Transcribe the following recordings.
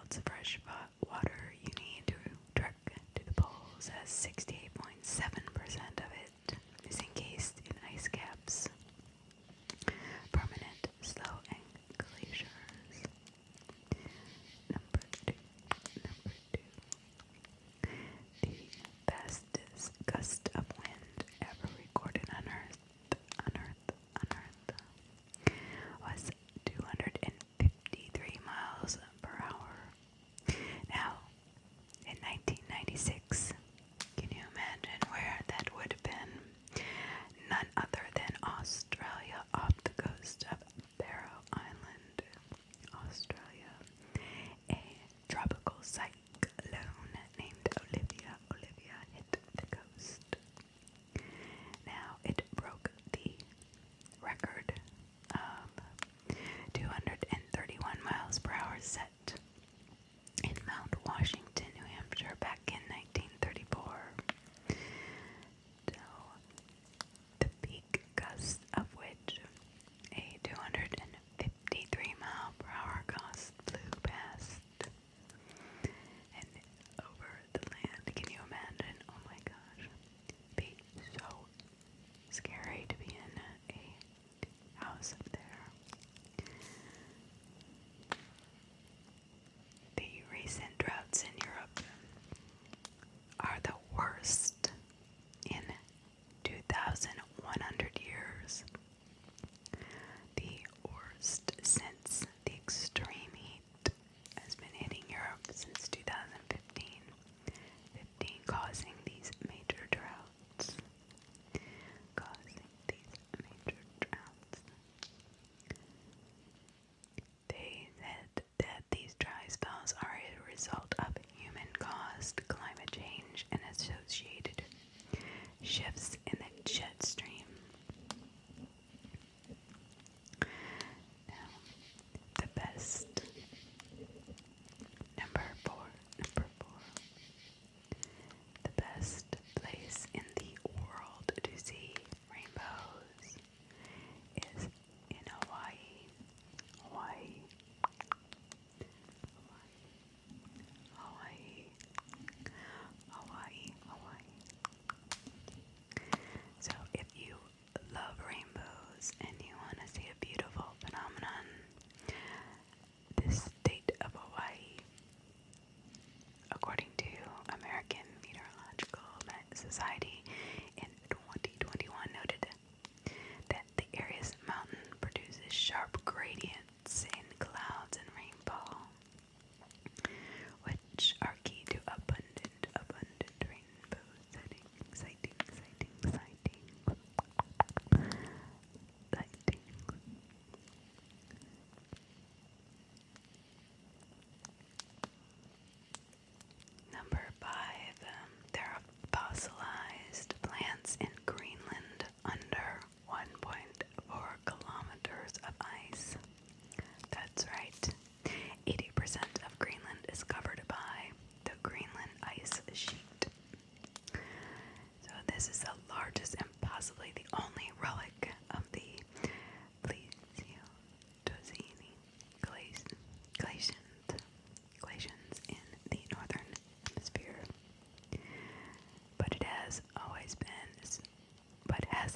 ounce of fresh water you need to trek to the poles, as 68.7% of it is encased in ice caps, permanent snow and glaciers. Number two. The fastest gust of wind ever recorded on Earth was 253 miles per hour. Now, in 1996, can you imagine where that would have been? None other than Australia, off the coast of Barrow Island, Australia. A tropical cyclone named Olivia hit the coast. Now, it broke the record of 231 miles per hour set in Mount Washington, New Hampshire, back in 1934. So, the peak gust of which a 253 mile per hour gust flew past and over the land. Can you imagine? Oh my gosh. Be so scary to be in a house up there. The recent droughts in Europe are the worst in 2,100 years. The worst since the extreme heat has been hitting Europe since 2015, causing these major droughts. They said that these dry spells are a result of human-caused climate change and associated shifts in the jet stream. Now, the best. Number four. The best place in the world to see rainbows is in Hawaii. So if you love rainbows and you want to see a beautiful phenomenon, the state of Hawaii, according to American Meteorological Society in 2021, noted that the area's mountain produces sharp gradients in clouds and rainfall, which are key to abundant rainbow sighting. Number 5, there are fossilized plants in Greenland under 1.4 kilometers of ice. That's right. 80% of Greenland is covered by the Greenland ice sheet. So this is the largest and possibly the only relic of the Pleistocene glaciations in the northern hemisphere. But has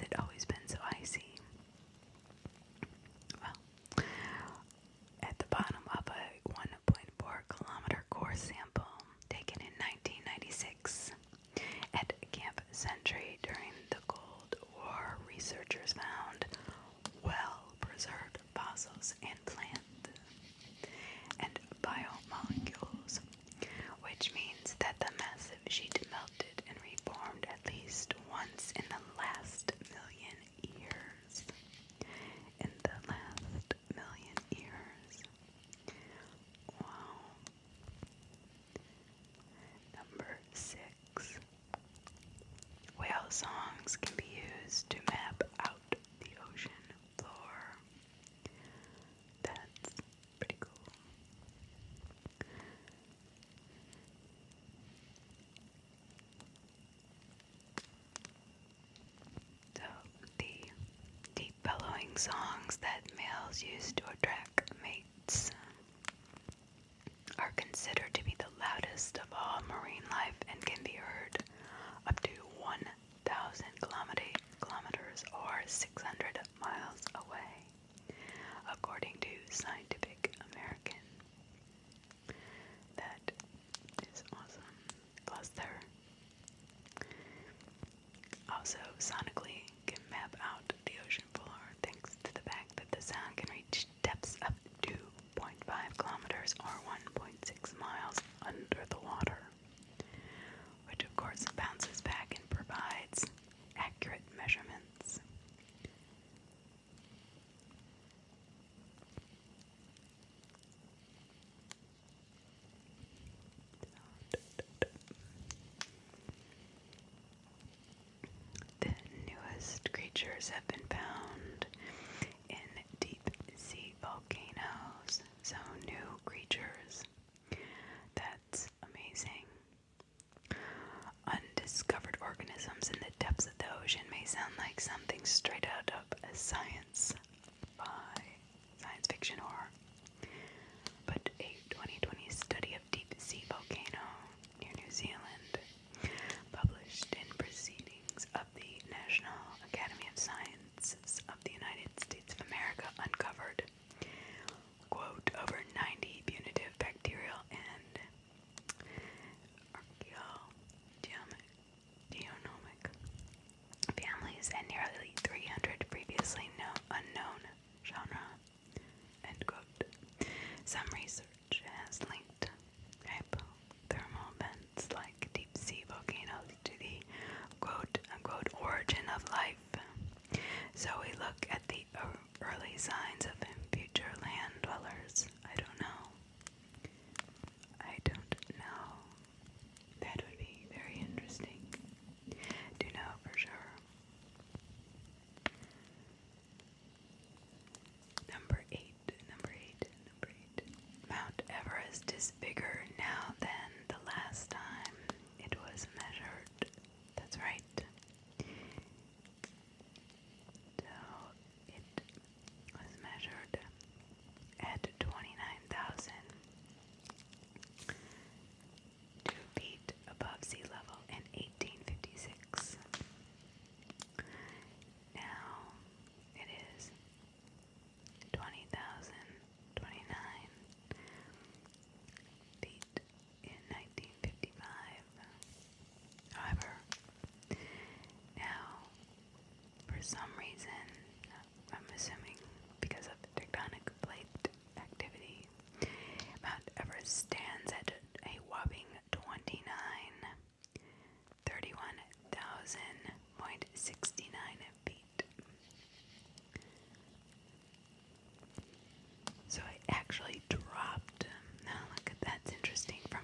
it always been so icy? Well, at the bottom of a 1.4 kilometer core sample taken in 1996 at Camp Sentry during the Cold War, researchers found well-preserved fossils and plant and biomolecules, which means that the massive sheet melted and reformed at least once in the last million years. Wow. Number 6. Whale songs can be used to map out the ocean floor. That's pretty cool. So, the deep bellowing songs that males use to attract mates are considered also sonically can map out the ocean floor thanks to the fact that the sound can reach depths up to 2.5 kilometers or 1.6 miles under the water, which of course bounces back and provides accurate measurements. The newest creatures have been found in deep sea volcanoes. So new creatures. That's amazing. Undiscovered organisms in the depths of the ocean may sound like something straight out of a science fiction horror. But a 2020 study of deep sea volcano near New Zealand, published in Proceedings of the National Academy of Sciences of the United States of America, uncovered, quote, over 90 punitive bacterial and genomic families and nearly 300 previously unknown genera, end quote. Some research has linked hypothermal vents like deep sea volcanoes to the quote-unquote origin of life. So we look at the early signs of future land dwellers. I don't know. That would be very interesting to know for sure. Number eight. Mount Everest is bigger now than the last time it was measured. That's right. So it was measured at 29,002 feet above sea level in 1856. Now it is 20,029 feet in 1955. However, now, for some reason, I'm assuming because of the tectonic plate activity, Mount Everest stands at a whopping 31,000.69 feet. So it actually dropped. Now look, that's interesting, from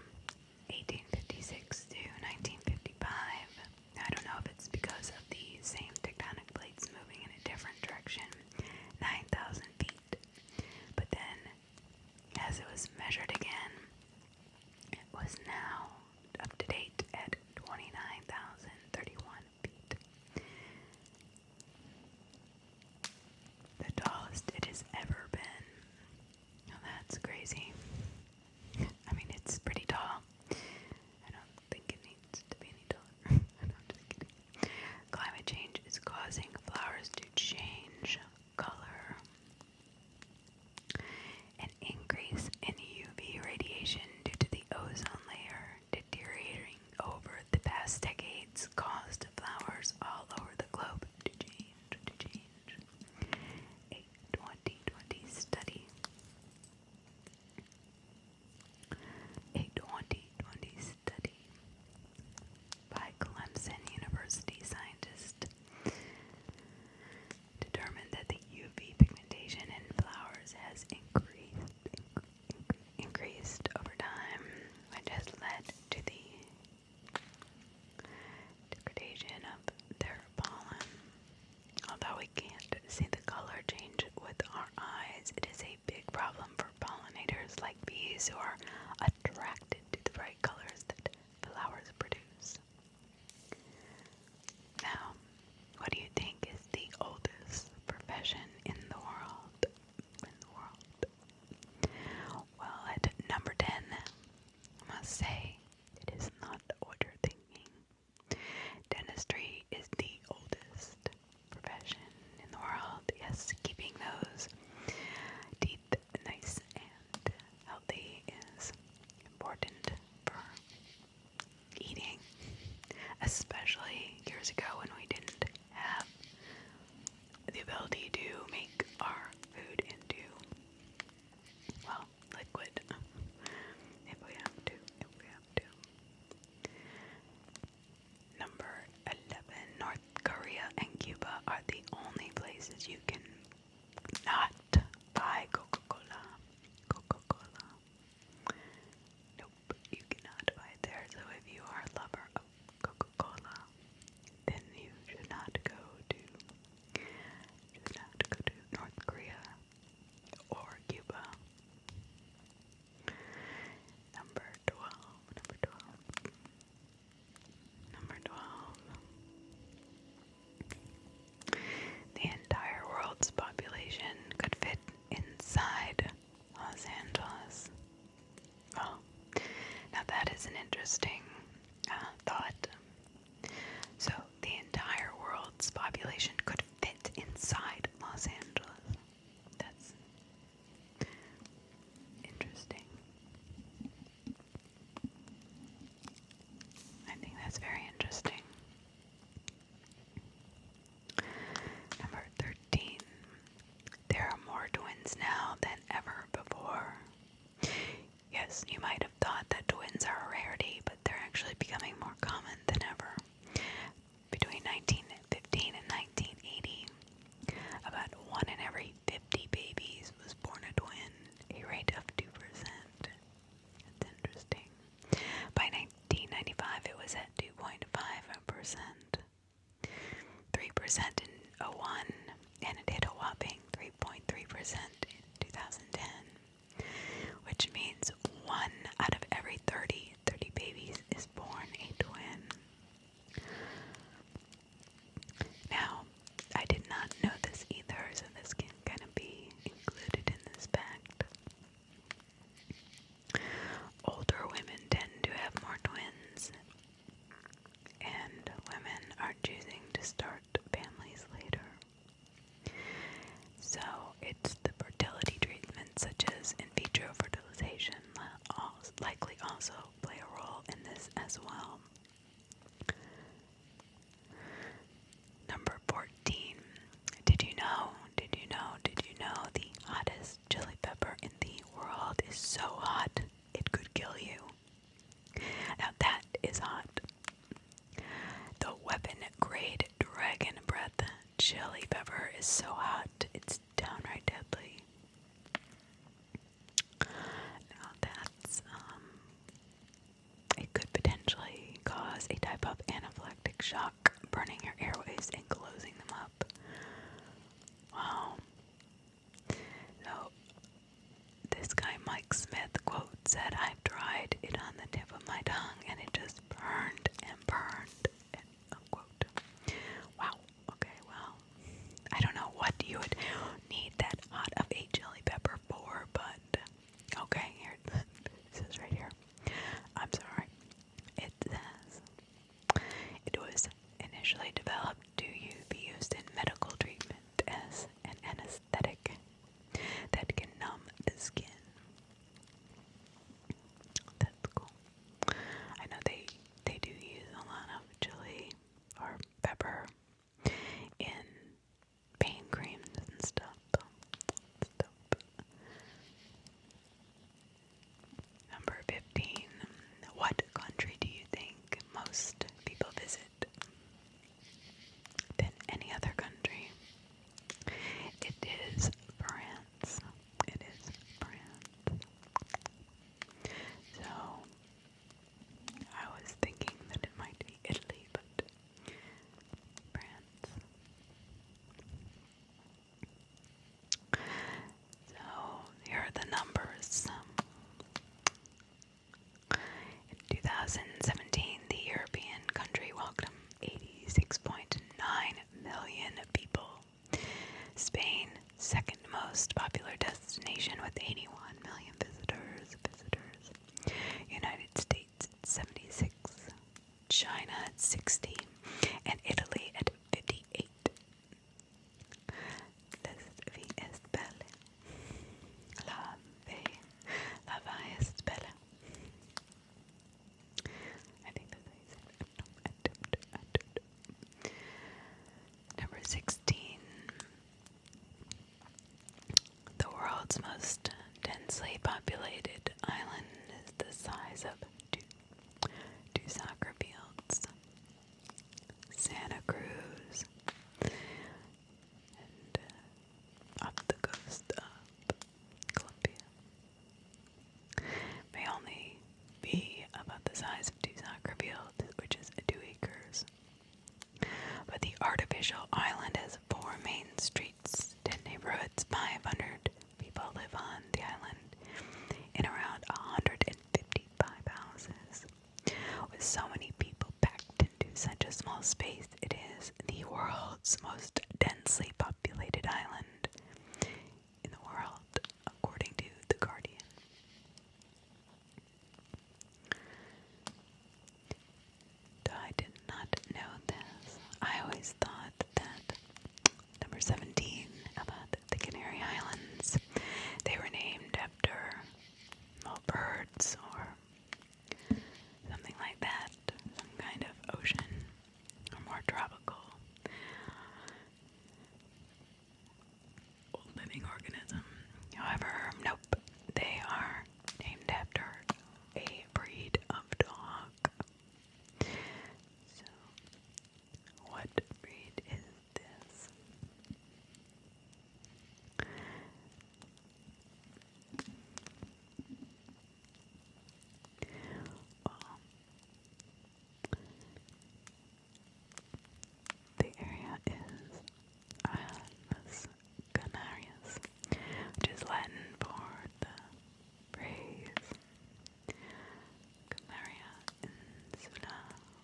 1856 to 1955. I don't know if it's because of the same tectonic plates moving in a different direction, 9,000 feet. But then, as it was measured again, it was now up to date at 29,031 feet. The tallest it has ever been. Now that's crazy. I mean, it's pretty tall. I don't think it needs to be any taller. No, I'm just kidding. Climate change is causing flowers to change color. An increase in UV radiation due to the ozone layer deteriorating over the past decades caused flowers all over the globe to change. A 2020 study by Clemson University scientists determined that the UV pigmentation in flowers has increased over time, which has led to the degradation of their pollen. Although we can't see the color change with our eyes, it is a big problem for pollinators like bees who are attracted to the bright colors that flowers produce. Now, what do you think is the oldest profession in the world? Well, at number 10, I must say, it is not what you're thinking. Dentistry is the oldest profession in the world. Yes, keeping those teeth nice and healthy is important for eating, especially years ago when we didn't interesting thought. So the entire world's population could fit inside Los Angeles. That's interesting. I think that's very interesting. Number 13. There are more twins now than ever before. Yes, you might have thought that twins are a rarity, but they're actually becoming more common than ever. Between 1915 and 1980, about 1 in every 50 babies was born a twin, a rate of 2%. That's interesting. By 1995, it was at 2.5%, 3% in 01, and it hit a whopping 3.3% in 2010, which means 1 out of every 30 babies is born a twin. Now, I did not know this either, so this can kind of be included in this fact. Older women tend to have more twins, and women are choosing to start families later. So, it's the fertility treatments such as in vitro fertilization likely also play a role in this as well. Number 14. Did you know the hottest chili pepper in the world is so hot it could kill you? Now that is hot. The weapon-grade dragon breath chili pepper is so hot it's downright deadly. Now that's, it could potentially cause a type of anaphylactic shock, burning your airways and closing them up. Wow. So, this guy Mike Smith, quote, said, "I've tried it on the tip of my tongue and it just burned and burned," unquote. Wow. Okay, well, I don't know what you would need that hot of a chili pepper for, but okay, here, it says right here. I'm sorry. It says, it was initially developed to be used in medical treatment as an anesthetic that can numb the skin. That's cool. I know they do use a lot of chili or pepper in pain creams and stuff. Number 15. What country do you think most people visit than any other country? It is France. It is France. So, I was thinking that it might be Italy, but France. So, here are the numbers. In 2017, the European country welcomed 86.9 million people. Spain, second most popular destination with 81 million visitors. United States at 76, China at 60, and Italy at 58. La vie est belle. La vie est belle. I think that's how you say it. Number 16. The world's most densely populated island is the size of two soccer fields. Santa Cruz, and up the coast of Colombia, may only be about the size of two soccer fields, which is 2 acres. But the artificial island has 4 main streets, 10 neighborhoods, 500 people live on the island, and around 155 houses. With so many people packed into such a small space, it is the Facets or something like that, some kind of ocean or more tropical living organism. However, nope, they are named after a breed of dog. So, what breed is this? Well, the area is Islas Canarias, which is Latin for the phrase Canaria Insula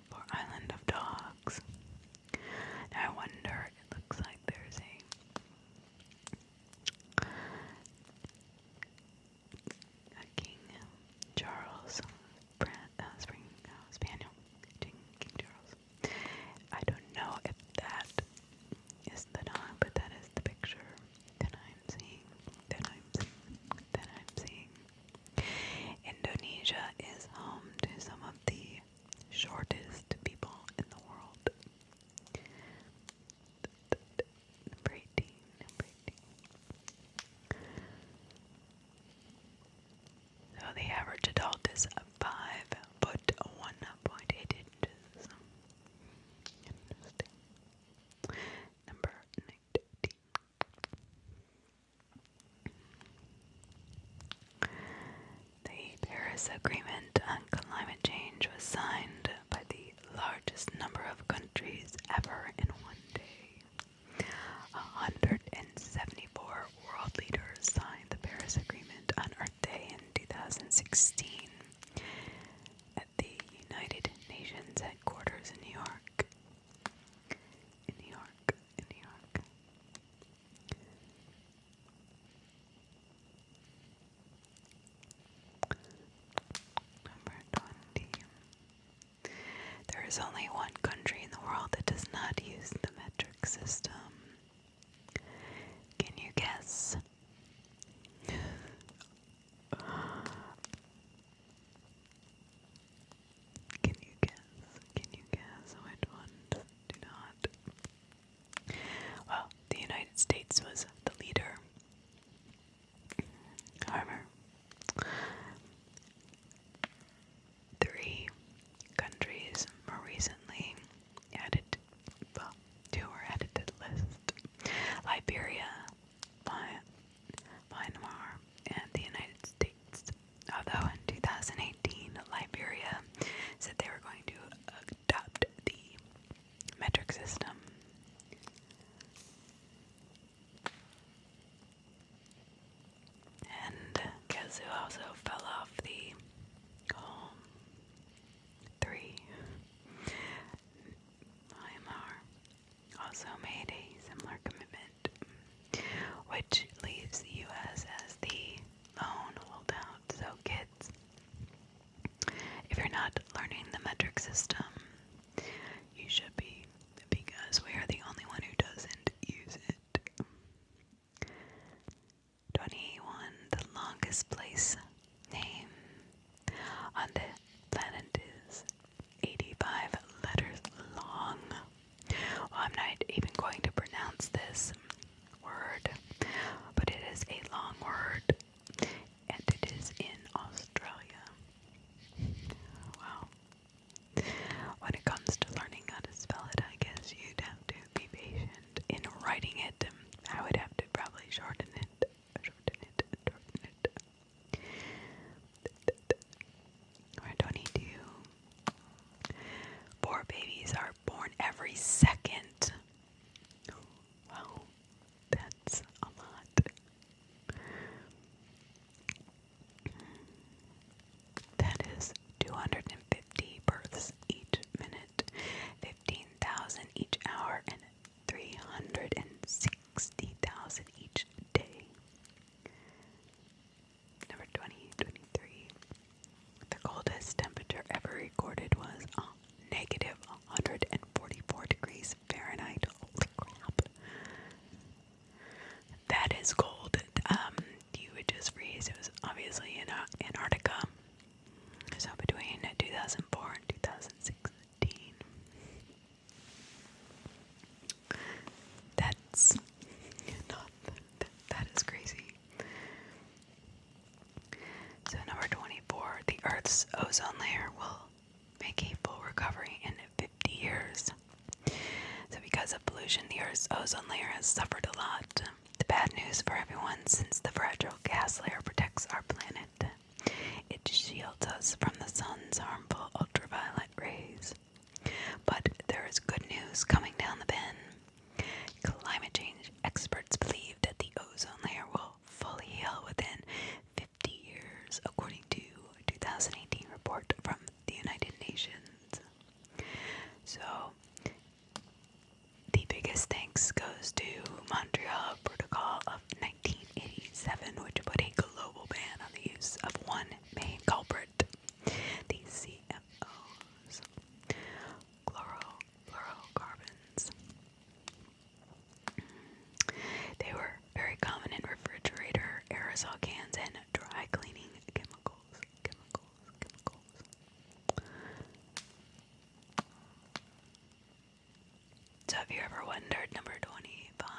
for island of dogs. Now I wonder, it looks like there's a King Charles Spaniel. King Charles. I don't know if that is the dog, but that is the picture that I'm seeing. Indonesia is home to some of the shortest people in the world. Number 18. So the average adult is 5 foot 1.8 inches. Interesting. Number 19. The Paris Agreement on Climate Change was signed by the largest number of countries ever in one day. 174 world leaders signed the Paris Agreement on Earth Day in 2016 at the United Nations headquarters in New York. Number 20. There is only one country in the world that does not use the metric system. Can you guess? Can you guess which ones do not? Well, the United States was the leader. However, 3 countries more recently added, well, 2 were added to the list. Earth's ozone layer will make a full recovery in 50 years. So because of pollution, the Earth's ozone layer has suffered a lot. The bad news for everyone, since the fragile gas layer protects our planet, it shields us from the sun's harmful ultraviolet rays. But there is good news coming down the bin. Climate change experts believe that the ozone layer will fully heal within 50 years, according to a 2018 report from the United Nations. So, the biggest thanks goes to Montreal Protocol of 1987, which put a global ban on the use of one main culprit, the CFOs, chlorofluorocarbons. They were very common in refrigerator, aerosol cans, and dry cleaning chemicals. So have you ever wondered, number 25,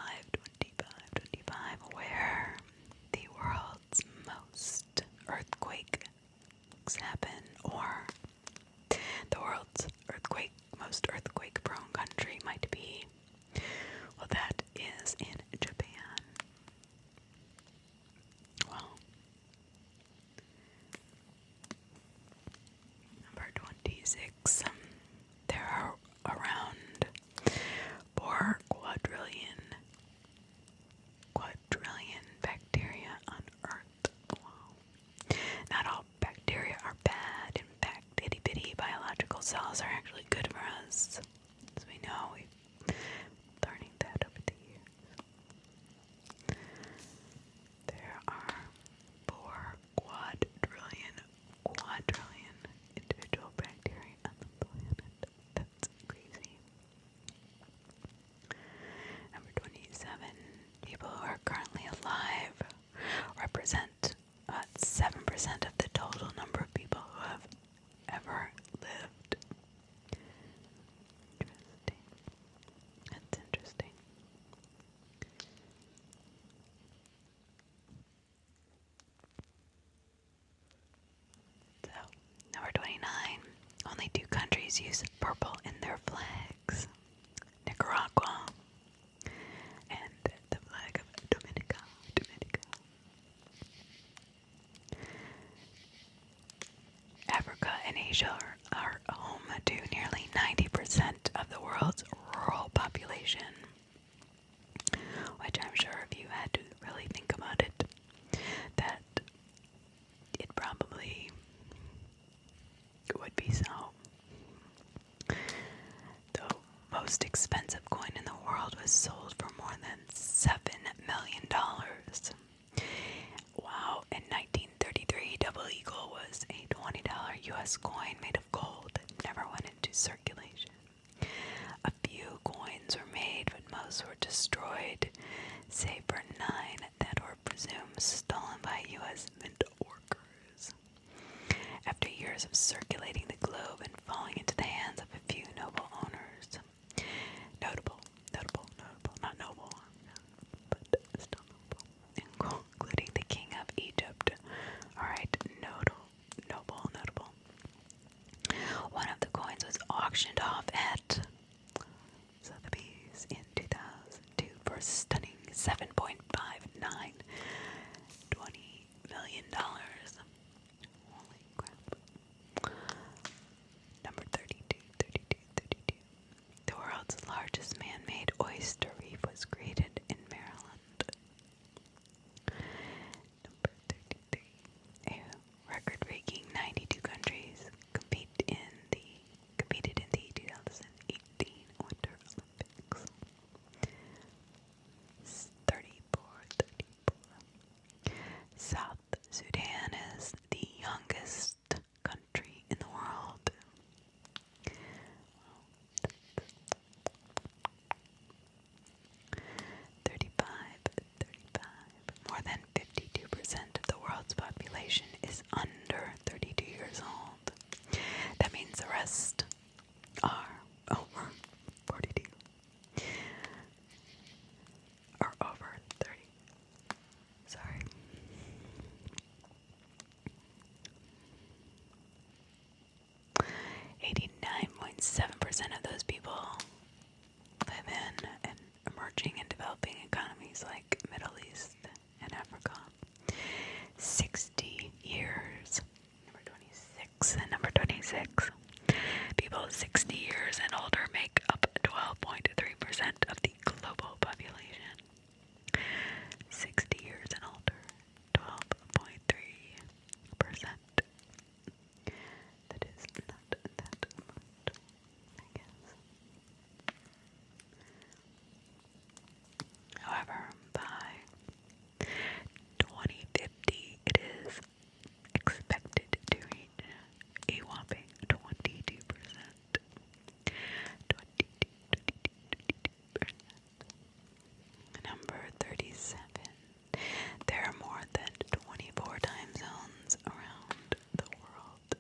where the world's most earthquakes happen, or the world's most earthquake-prone country might be? Well, that is in Japan. Well, number 26, there are around 4 quadrillion bacteria on Earth. Wow. Not all bacteria are bad. In fact, itty-bitty biological cells are actually good for us. As we know, we've learning that over the years. There are 4 quadrillion individual bacteria on the planet. That's crazy. Number 27, people who are currently alive represent 7% of the total number of people who have ever lived. Interesting. That's interesting. So, number 29, only 2 countries use purple in their flags: Nicaragua and the flag of Dominica. Africa and Asia are home to nearly 90% of the world's rural population, which I'm sure if you had to really think about it, that it probably would be so. The most expensive coin in the world was sold for more than $7 million. Wow, in 1933, Double Eagle was a $20 US coin made of gold that never went into circulation. A few coins were made, but most were destroyed, save for 9 that were presumed stolen by US mint workers. After years of circulating the globe and falling into the hands of a few noble owners, not noble, but still noble, including the King of Egypt. Alright, notable. One of the coins was auctioned off at Sotheby's in 2002 for a stunning $7.59 $20 million. Holy crap. Number 30. of those people live in emerging and developing economies like Middle East and Africa. 60 years. Number 26. And number 26. People 60 years and older make up 12.3% of the global population. 60 years and older, 12.3%. That is not that much, I guess. However, by 2050, it is expected to reach a whopping 22%. 22%. Number 37. There are more than 24 time zones around the world.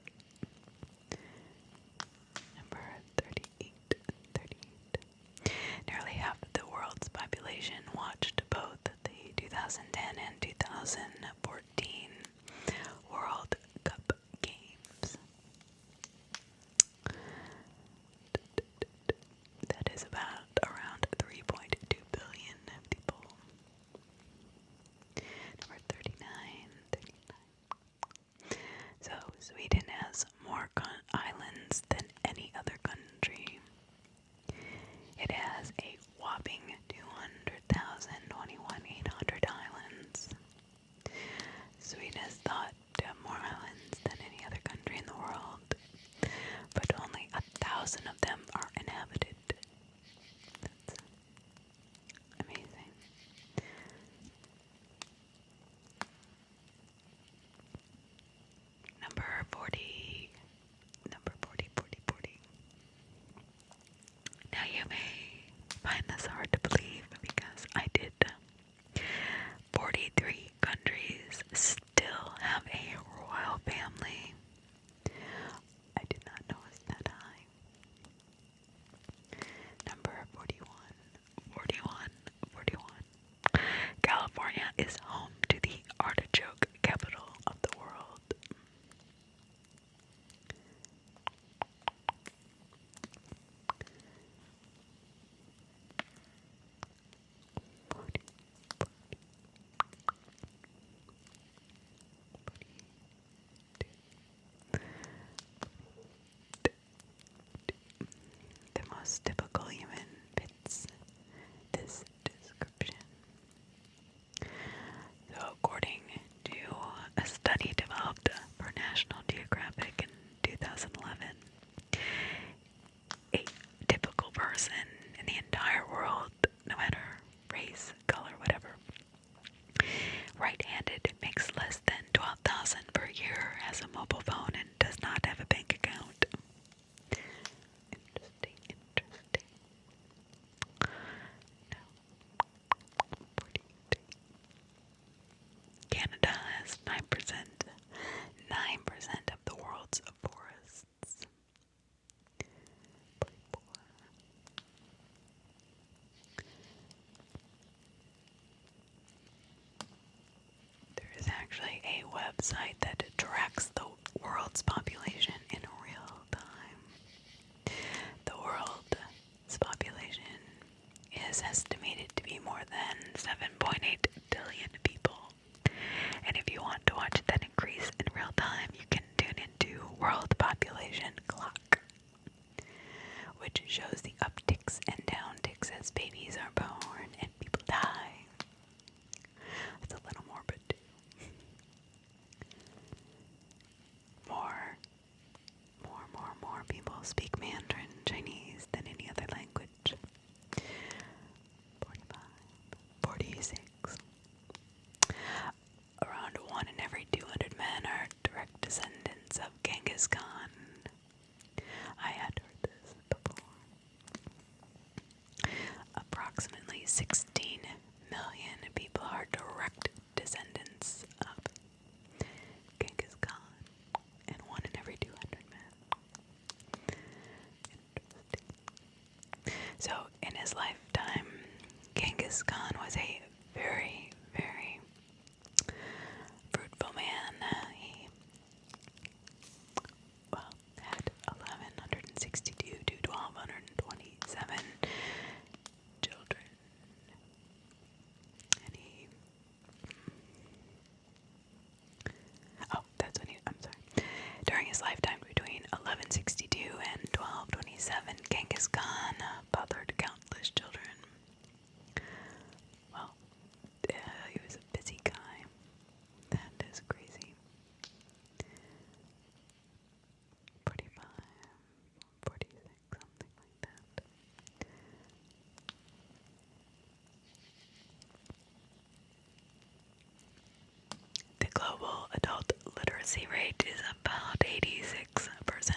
Number 38. Nearly half of the world's population watched both the 2010 and 2014 World Cup games. That is about around 3.2 billion people. Number 39. So, Sweden has more islands than any other country. It has a whopping 200,021,800 islands. Sweden is thought to have more islands than any other country in the world, but only 1,000 of them are inhabited. That's amazing. Number 40. Now you may find this hard to believe because I did. 43 countries still have a royal family. I did not know it was that high. Number 41. California is home to the artichoke capital of the world. The most typical human fits this description. So according to a study developed for National Geographic in 2011, a typical person in the entire world, no matter race, color, whatever, right-handed, makes less than $12,000 per year, has a mobile phone, and does not have a bank account. Interesting. No. 43. Canada has 9% of the world's forests. 44. There is actually a website that tracks the world's population in real time. The world's population is estimated to be more than 7.8 billion people. And if you want to watch that increase in real time, you can tune into World Population Clock, which shows the upticks and downticks as babies are born and people die. It's a little morbid too. More people speak Mandarin Chinese than any other language. 45. 46. Around 1 in every 200 men are direct descendants of Genghis Khan. I had heard this before. Approximately 16 million people are direct descendants of Genghis Khan, and 1 in every 200 men. Interesting. So, in his lifetime, Genghis Khan was a very, very fruitful man. He had 1162 to 1200 his lifetime between 1162 and 1227, Genghis Khan fathered countless children. Well, he was a busy guy. That is crazy. 45, 46, something like that. The global adult literacy rate is about 86%.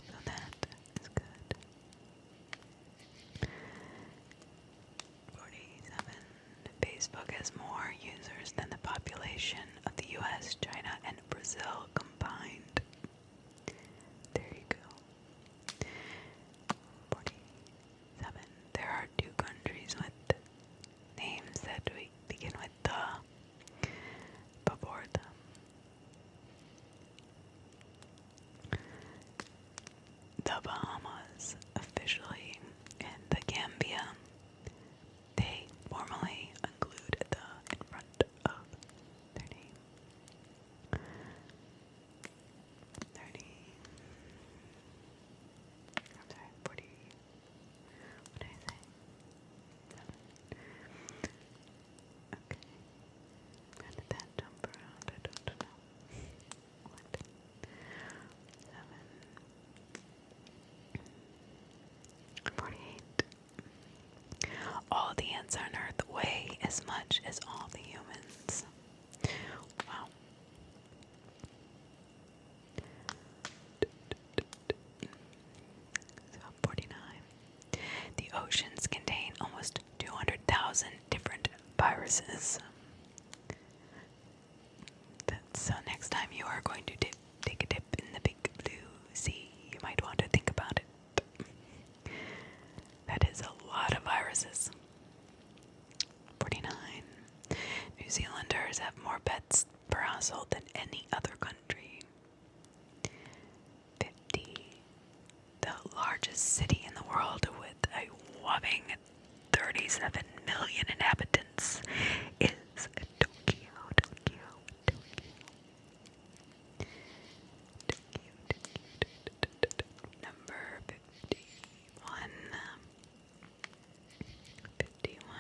So that is good. 47. Facebook has more users than the population of the US, China, and Brazil combined. There you go. 47. There are two countries with names that we begin with the before them. The Bahamas, officially, and the Gambia. They formally include the in front of their name. 30. I'm sorry, 40. What did I say? 7. Okay. How did that jump around? I don't know. What? 7. 48. All the ants on Earth weigh as much as all the humans. Wow. So 49. The oceans contain almost 200,000 different viruses. So next time you are going to take a dip in the big blue sea, you might want to think about it. That is a lot of viruses. 49. New Zealanders have more pets per household than any other country. 50. The largest city in the world with a whopping 37 million inhabitants is Tokyo. Number 51. 51.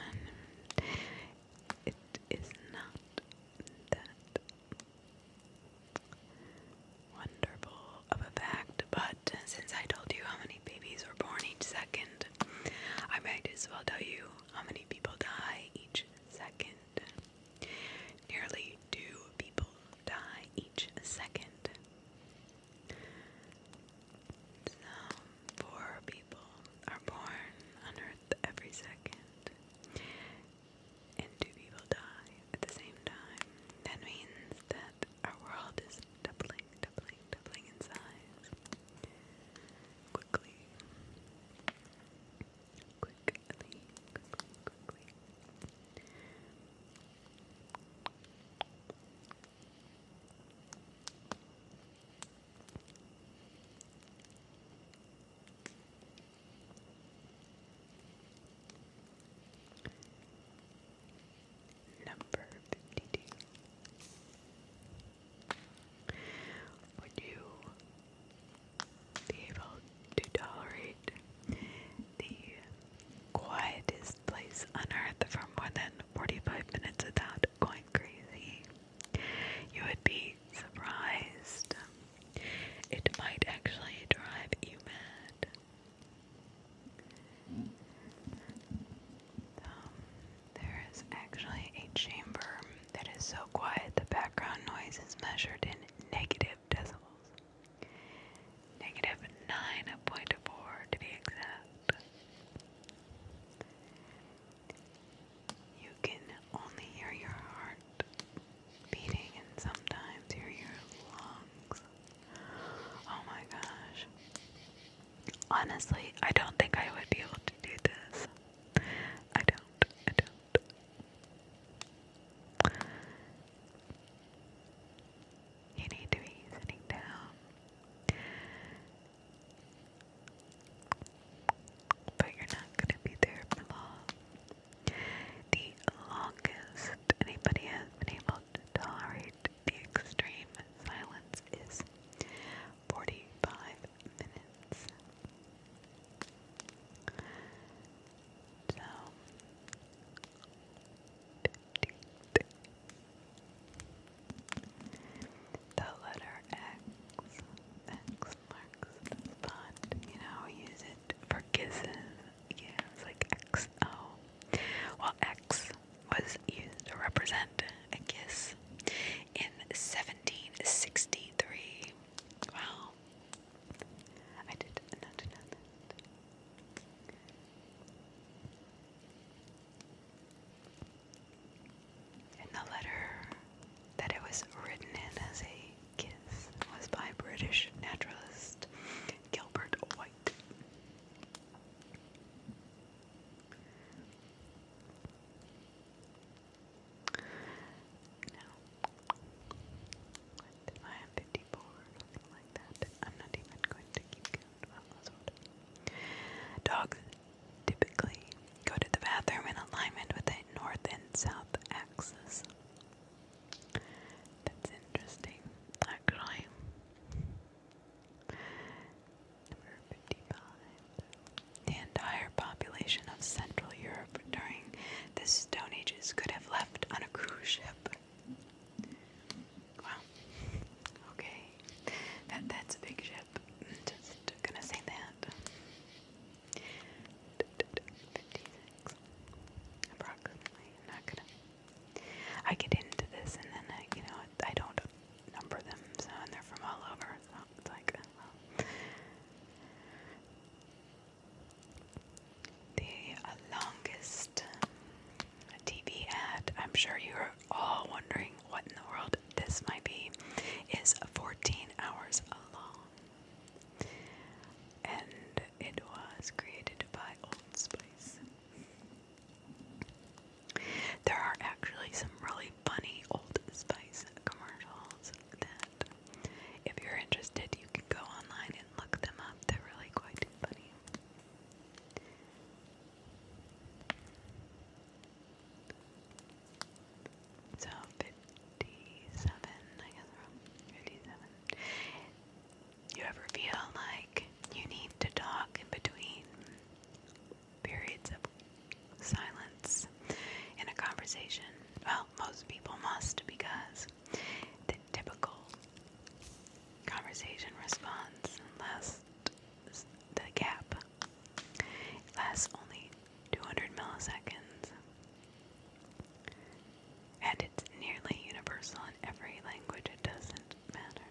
It is not that wonderful of a fact, but since I told you how many babies were born each second, I might as well tell you how many people die each second. Nearly 2 people die each second. So, 4 people are born on Earth every second, and 2 people die at the same time. That means that our world is doubling in size. Quickly. Number 52. Would you be able to tolerate the quietest place on Earth for more than 45 minutes without going crazy? You would be surprised. It might actually drive you mad. There is actually a chamber that is so quiet the background noise is measured in negative decibels. Negative 9.4 to be exact. You can only hear your heart beating and sometimes hear your lungs. Oh my gosh. Honestly, I don't think I would be able to do this. I don't. You need to be sitting down. But you're not going to be there for long. The longest was used to represent a kiss in 1763. Wow. I did not know that. And the letter that it was written in as a kiss was by British naturalist Gilbert White. Now, what, I am 54 or something like that. I'm not even going to keep going. Well, dogs typically go to the bathroom in alignment with the north and south axis. That's interesting, actually. Number 55. The entire population of Central Europe during the Stone Ages could have left on a cruise ship. Wow. Okay. That's a big ship. Just gonna say that. 56. Approximately. I'm not gonna. I get into this and then I don't number them, so and they're from all over. So it's like, well. The longest TV ad, I'm sure you're all wondering what in the world this might be, is 14 hours long. And it was created by Old Spice. There are actually some really funny Old Spice commercials that, if you're interested, you can go online and look them up. They're really quite funny. So 57, I guess we're on 57. You ever feel like you need to talk in between periods of silence in a conversation? Well, most people must, because the typical conversation response lasts, the gap lasts only 200 milliseconds. And it's nearly universal in every language. It doesn't matter.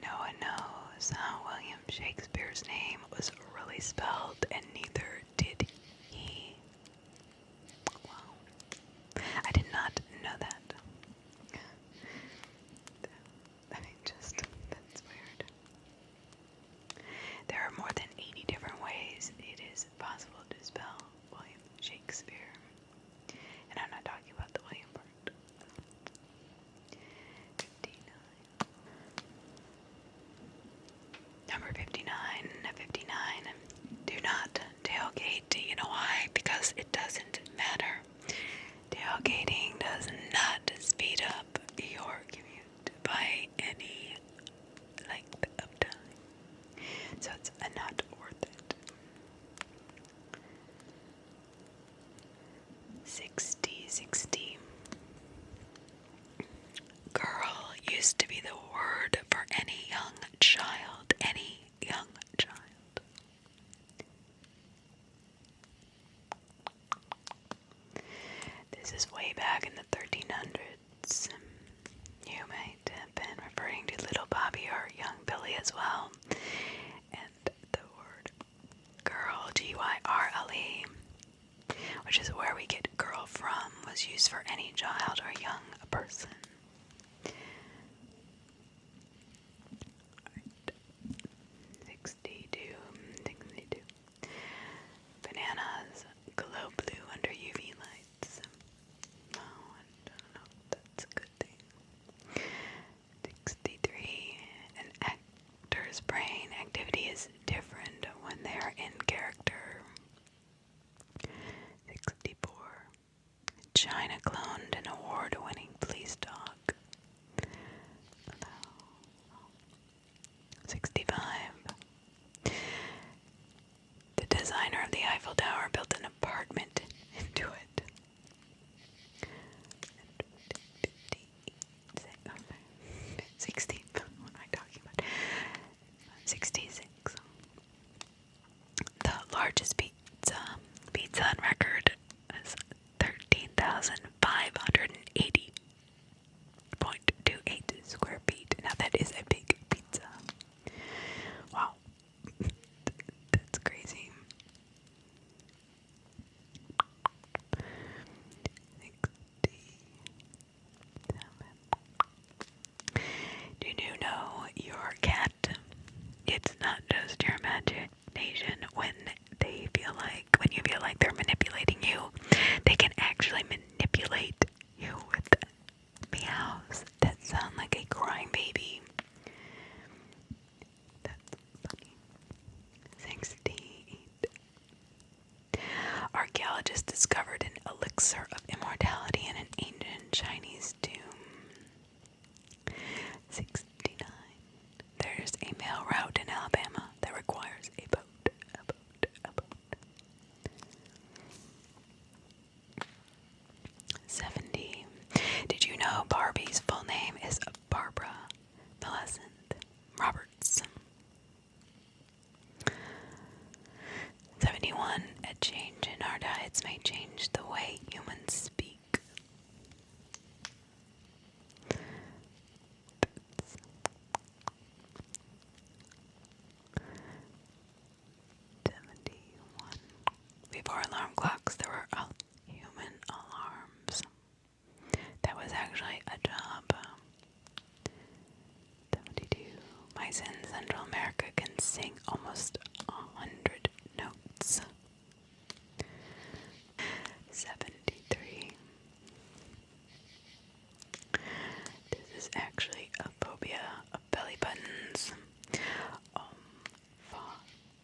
No one knows how William Shakespeare's name was really spelled, and neither did he. Wow. I did not know that. I mean, that's weird. There are more than 80 different ways it is possible to spell William Shakespeare. And I'm not talking about the William part. 59. Number 59. 59. Do not tailgate. You know why? Because it doesn't matter. Tailgating does not speed up your commute by any length of time. So it's not worth it. 60. Girl used to be the word for any young child. Any young child. This is way back in the 1300s. You might have been referring to little Bobby or young Billy as well. And the word girl, G-Y-R-L-E, which is where we get girl from, was used for any child or young person. 62. Bananas glow blue under UV lights. Oh, I don't know if that's a good thing. 63. An actor's brain activity is different when they're in character. 64. China cloned an award-winning police dog. Eiffel Tower built an apartment into it. 60. What am I talking about? 66. The largest pizza on record is 13,580.28 square feet. Now that is a big pizza. Wow. That's crazy. 67. Do you know your cat? It's not just your imagination when when you feel like they're manipulating you, they can actually manipulate you with meows that sound like a crying baby. That's funny. 68. Archaeologists discovered an elixir of immortality in an ancient Chinese tomb. 69. There's a mail route in Alabama that requires a boat. 70. Did you know Barbie's full name is Barbara Millicent Roberts? 71. A change in our diets may change the way humans speak. 71. Before alarm clocks, there were human alarms. That was actually a job. 72. Mice in Central America can sing almost 100 notes. 73. This is actually a phobia of belly buttons.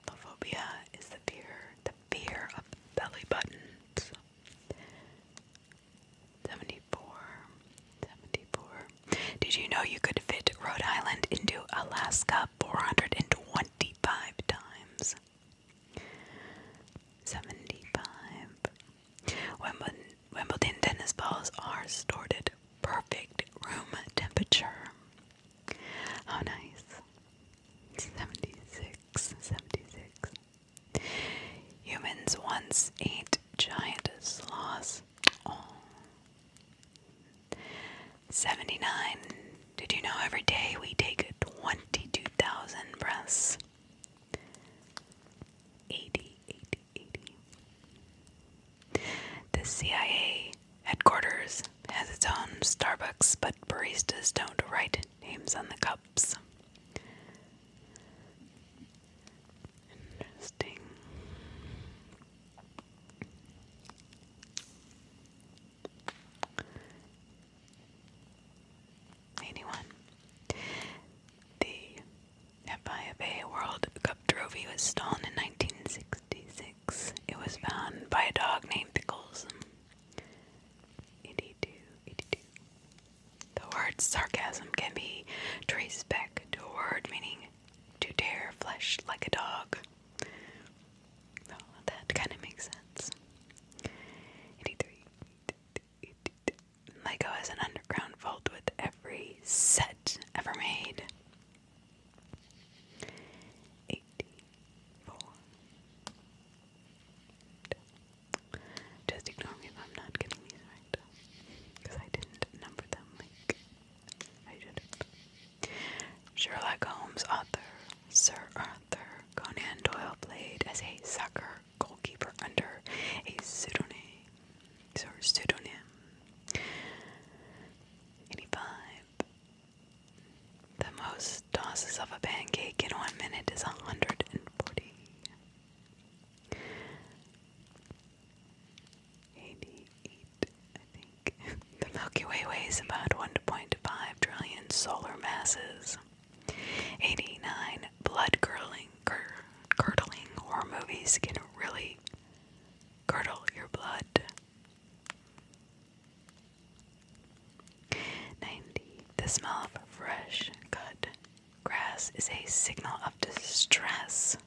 Phobia is the fear of belly buttons. 74. Did you know you could fit Rhode Island into Alaska 425 times? 75. Wimbledon tennis balls are stored at perfect room temperature. How nice. 76. Humans once ate giant sloths. Oh. 79. Did you know every day we take 22,000 breaths? 80. The CIA headquarters has its own Starbucks, but baristas don't write names on the cups. Interesting. 81. The FIFA World Cup trophy was stolen in 1966. It was found by a dog named Pickles. 82. The word sarcasm can be traced back to a word meaning to tear flesh like a dog. Well, that kind of makes sense. 83. Lego has an underground vault with every set ever made. 84. Just ignore me if I'm not getting these right, because I didn't number them like I should have. Sherlock Holmes author Sir Arthur Conan Doyle played as a soccer goalkeeper under a pseudonym. 85. The most tosses of a pancake in 1 minute is 140. 88, I think. The Milky Way weighs about 1.5 trillion solar masses. 89. Blood-curdling horror movies can really curdle your blood. 90. The smell of fresh cut grass is a signal of distress.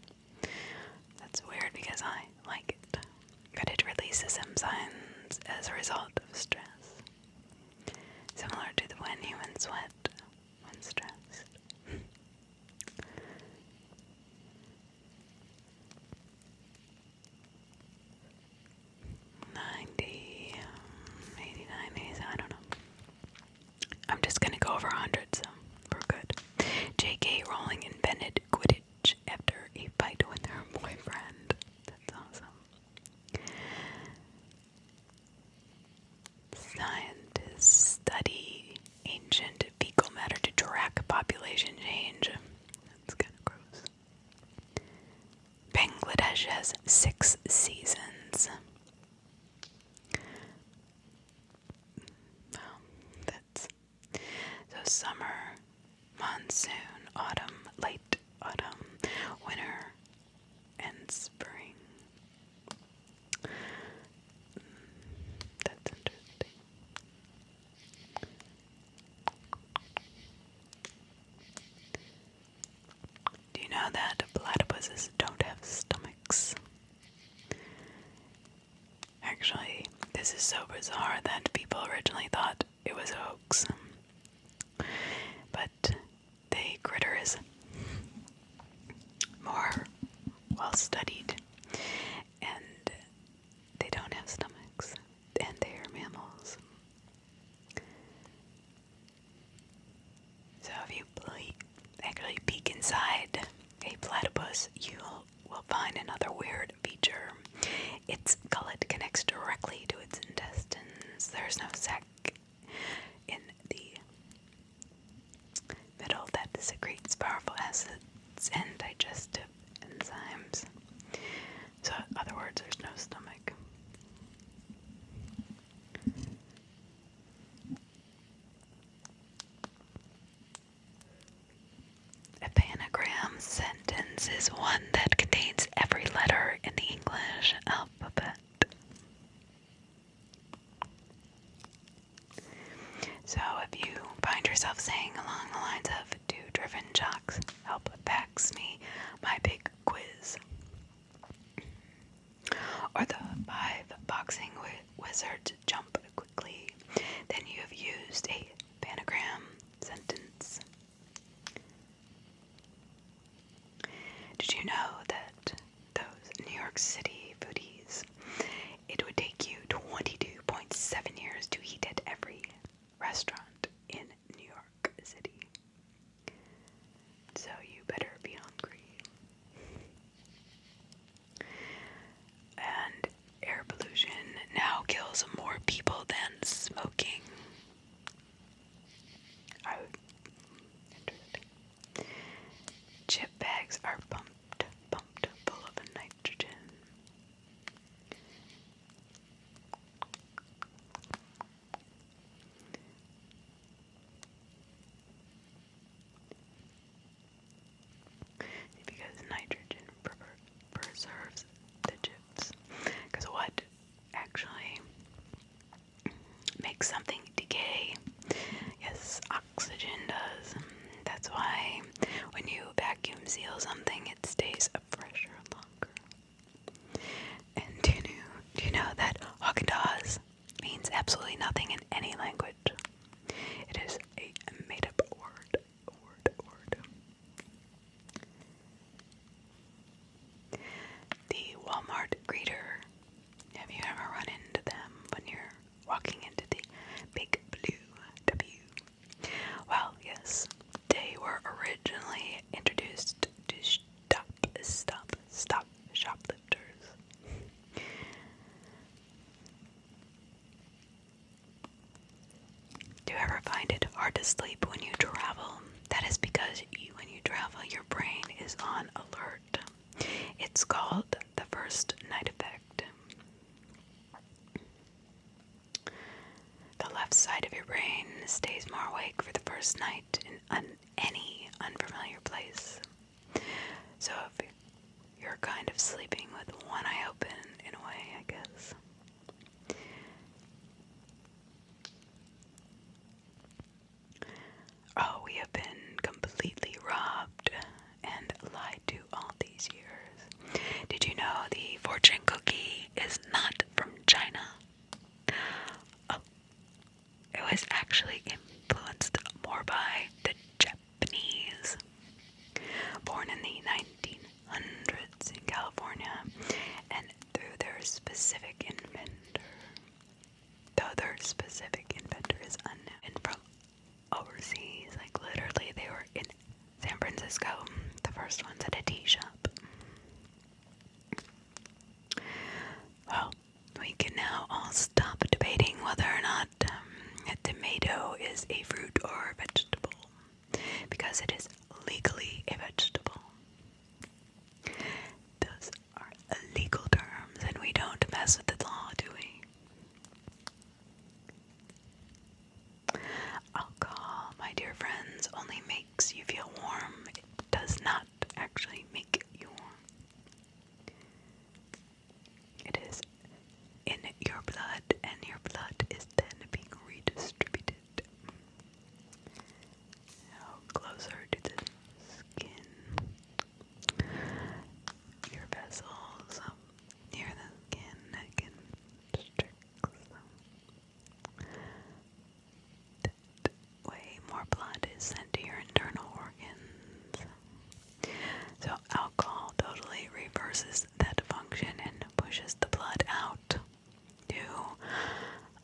That's weird because I like it. releases enzymes as a result of stress, similar to the when humans sweat when stressed. 90, 89 days, I don't know. I'm just gonna go over 100, so we're good. J.K. Rowling invented Quidditch after a fight with her boyfriend. That's awesome. Scientists study ancient fecal matter to track population change. That's kind of gross. Bangladesh has 6 seasons. So summer, monsoon, autumn, late autumn, winter, and spring. That's interesting. Do you know that platypuses don't have stomachs? Actually, this is so bizarre that people originally thought it was a hoax. But the critter is more well studied, and they don't have stomachs, and they are mammals. So if you actually peek inside a platypus, you will find another weird feature. Its gullet connects directly to its intestines. There's no sac in the middle that secretes powerful acids and digestive enzymes. So, in other words, there's no stomach. A panagram sentence is one that contains every letter in the English alphabet. So if you find yourself saying along the lines of 2 driven jocks help pass me my big quiz, or the 5 boxing wizards jump quickly, then you have used a panagram sentence. Did you know that those New York City foodies, it would take you 22.7 years to eat at every restaurant in New York City? So you better be hungry. And air pollution now kills more people than smoking. Interesting. Chip bags are pumped full of nitrogen. Because nitrogen preserves the chips. Because what actually makes something decay? Yes, oxygen does. That's why when you vacuum seal something, it stays fresher longer. And do you know that Haagen-Dazs means absolutely nothing in any language? It is a made-up word. The Walmart greeter. Have you ever run into them when you're walking into the big blue W? Well, yes, they were originally introduced to stop shoplifters. Do you ever find it hard to sleep when you travel? That is because when you travel, your brain is on alert. It's called the first night effect. The left side of your brain stays more awake for the first night in any unfamiliar place. So if you're kind of sleeping with one eye open, in a way, I guess. Oh, we have been completely robbed and lied to all these years. Did you know the fortune cookie is not from China? Francisco. The first one's at a tea shop. Well, we can now all stop debating whether or not a tomato is a fruit or a vegetable, because it is legally a vegetable. Those are legal terms, and we don't mess with the law, do we? Alcohol, my dear friends, only makes you feel warm. It does not actually make you warm. It is in your blood, and your blood is then being redistributed. Now, closer to the skin. Your vessels near the skin constricts. That way more blood is sent to your internal organs. So alcohol totally reverses that function and pushes the blood out to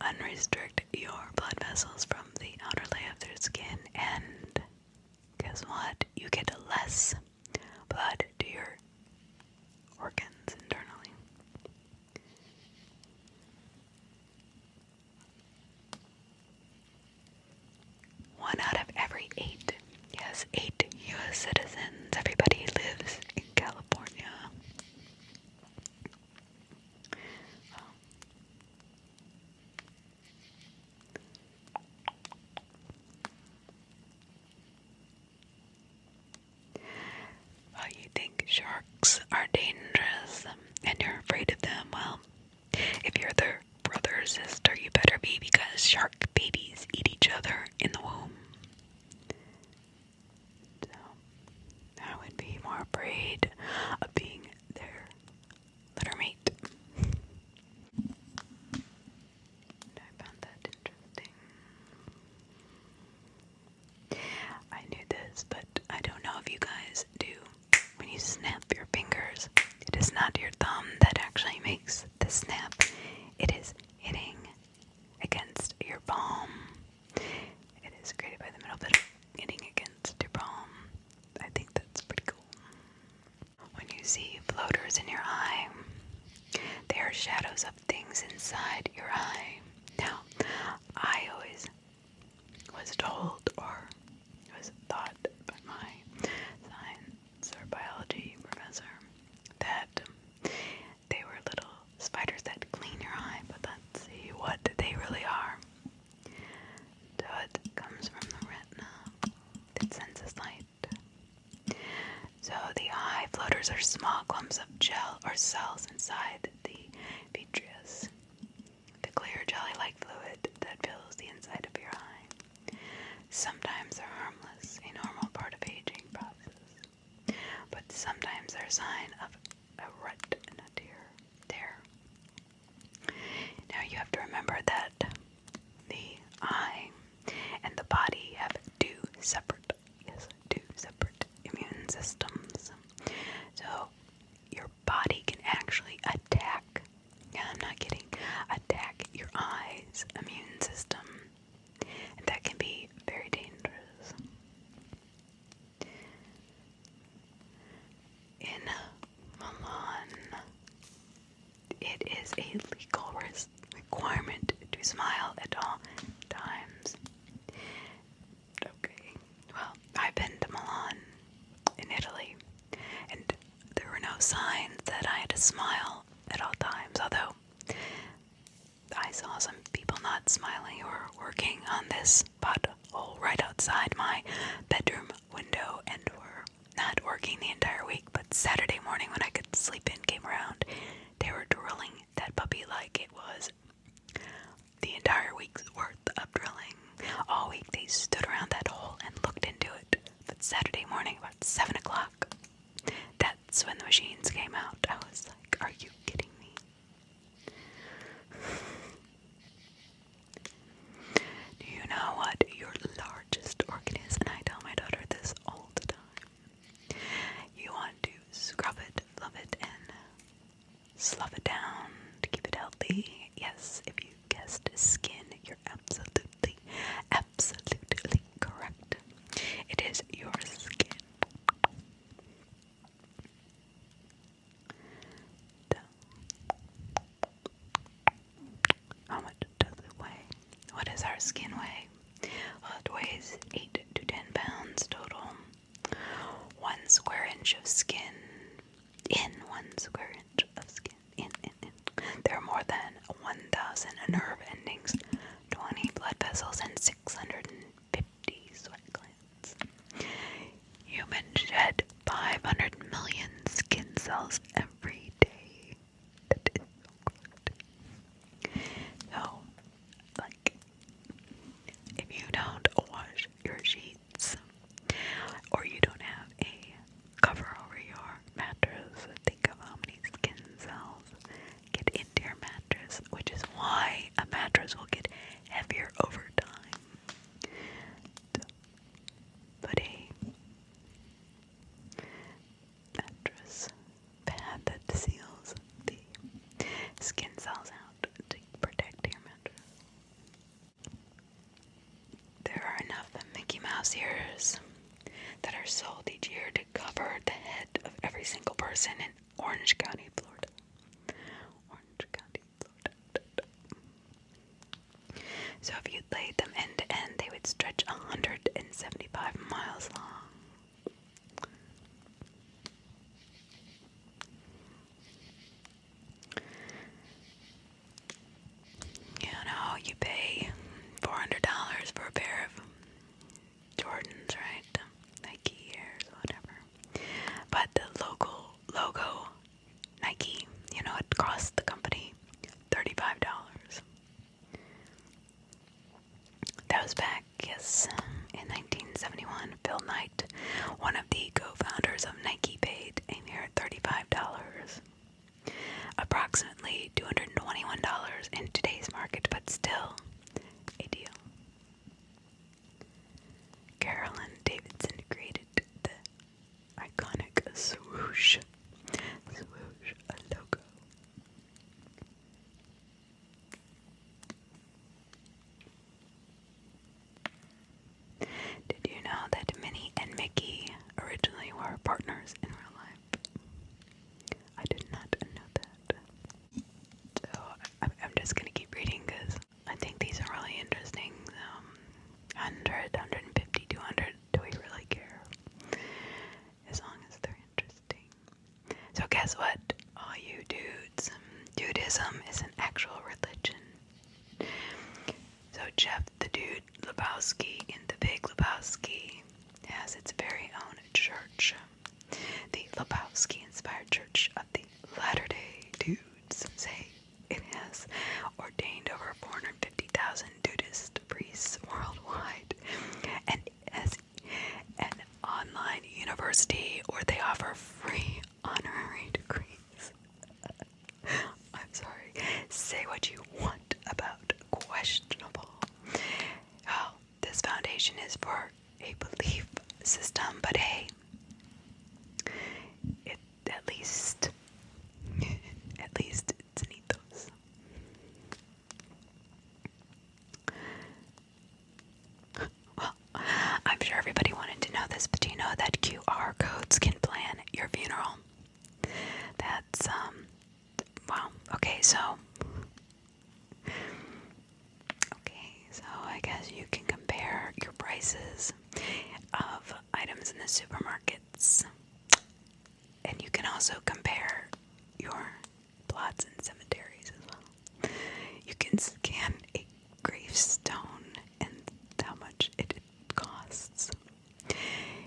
unrestrict your blood vessels from the outer layer of their skin, and guess what? You get less blood to your organs internally. One out of every 8, yes, 8 U.S. citizens, everybody lives in California. Well, you think sharks are dangerous and you're afraid of them. Well, if you're their brother or sister, you better be, because shark babies eat each other in the womb. So, I would be more afraid of being their litter mate. I found that interesting. I knew this, but I don't know if you guys do. When you snap your fingers, it is not your thumb that actually makes the snap. It is hitting against your palm. It is created by the middle bit hitting against your palm. I think that's pretty cool. When you see floaters in your eye, they are shadows of things inside your eye. Now, I always was told, or was thought by my science or biology professor, that they were little spiders that clean your eye, but let's see what they really are. So it comes from the retina that senses light. So the eye floaters are small clumps of gel or cells inside the vitreous, the clear jelly-like fluid that fills the inside of your eye. Sometimes they're harmless, a normal part of aging process, but sometimes they're a sign of a retina tear. Now you have to remember that the eye and the body have two separate immune systems. So your body can actually attack, I'm not kidding, attack your eye's immune system. And that can be very dangerous. In Milan, it is a legal requirement to smile at all times. Okay, well, I've been to Milan in Italy, and there were no signs that I had to smile at all times, although I saw some people not smiling who were working on this pothole right outside my bedroom window and were not working the entire week, but Saturday morning when I could sleep in came around, they were drilling that puppy like it was the entire week's worth of drilling. All week they stood around that hole and looked into it, but Saturday morning about 7 o'clock, that's when the machines came out. I was like, are you kidding me? Do you know what your largest organ is? And I tell my daughter this all the time. You want to scrub it, fluff it, and slough it down to keep it healthy. Yes, if you guessed skin, you're absolutely correct. It is your skin. inch of skin. In 1 square inch of skin. In. There are more than 1,000 nerve endings, 20 blood vessels, and 650 sweat glands. Humans shed 500 million skin cells every day. That is so good. So, like, if you don't wash your sheets, or you don't have a cover over your mattress, think of how many skin cells get into your mattress, which is why a mattress will get heavier over time. So, put a mattress pad that seals the skin cells out to protect your mattress. There are enough Mickey Mouse ears that are sold each year to cover the head of every single person in Orange County, Florida. Orange County, Florida. So if you laid them end to end, they would stretch 175 miles long. You know, you pay $400 for a pair of Jordans, right? Nike Airs, whatever. But the logo, Nike, you know, it cost the company $35. That was back, yes, in 1971. Phil Knight, one of the co-founders of Nike, paid a mere $35. Approximately $221 in today's market, but still a deal. Carolyn Davidson created the iconic swoosh logo. Did you know that Minnie and Mickey originally were partners in real life? I did not know that. So I'm just gonna keep reading because I think these are really interesting. 100, 150, 200. Do we really care? As long as they're interesting. So guess what? All you dudes, dudism is an actual religion. So Jeff the Dude Lebowski in The Big Lebowski has its very own church. The Lebowski-inspired Church of the Latter-day Dudes say it has ordained over 450,000 Dudist priests worldwide, and as an online university where they offer free honorary degrees. I'm sorry, say what you want about questionable. Oh, this foundation is for a belief system, but hey, it at least it's an ethos. Well, I'm sure everybody wanted to know this, but do you know that QR codes can plan your funeral? That's, wow, okay, so I guess you can compare your prices of items in the supermarkets, and you can also compare your plots in cemeteries as well. You can scan a gravestone and how much it costs.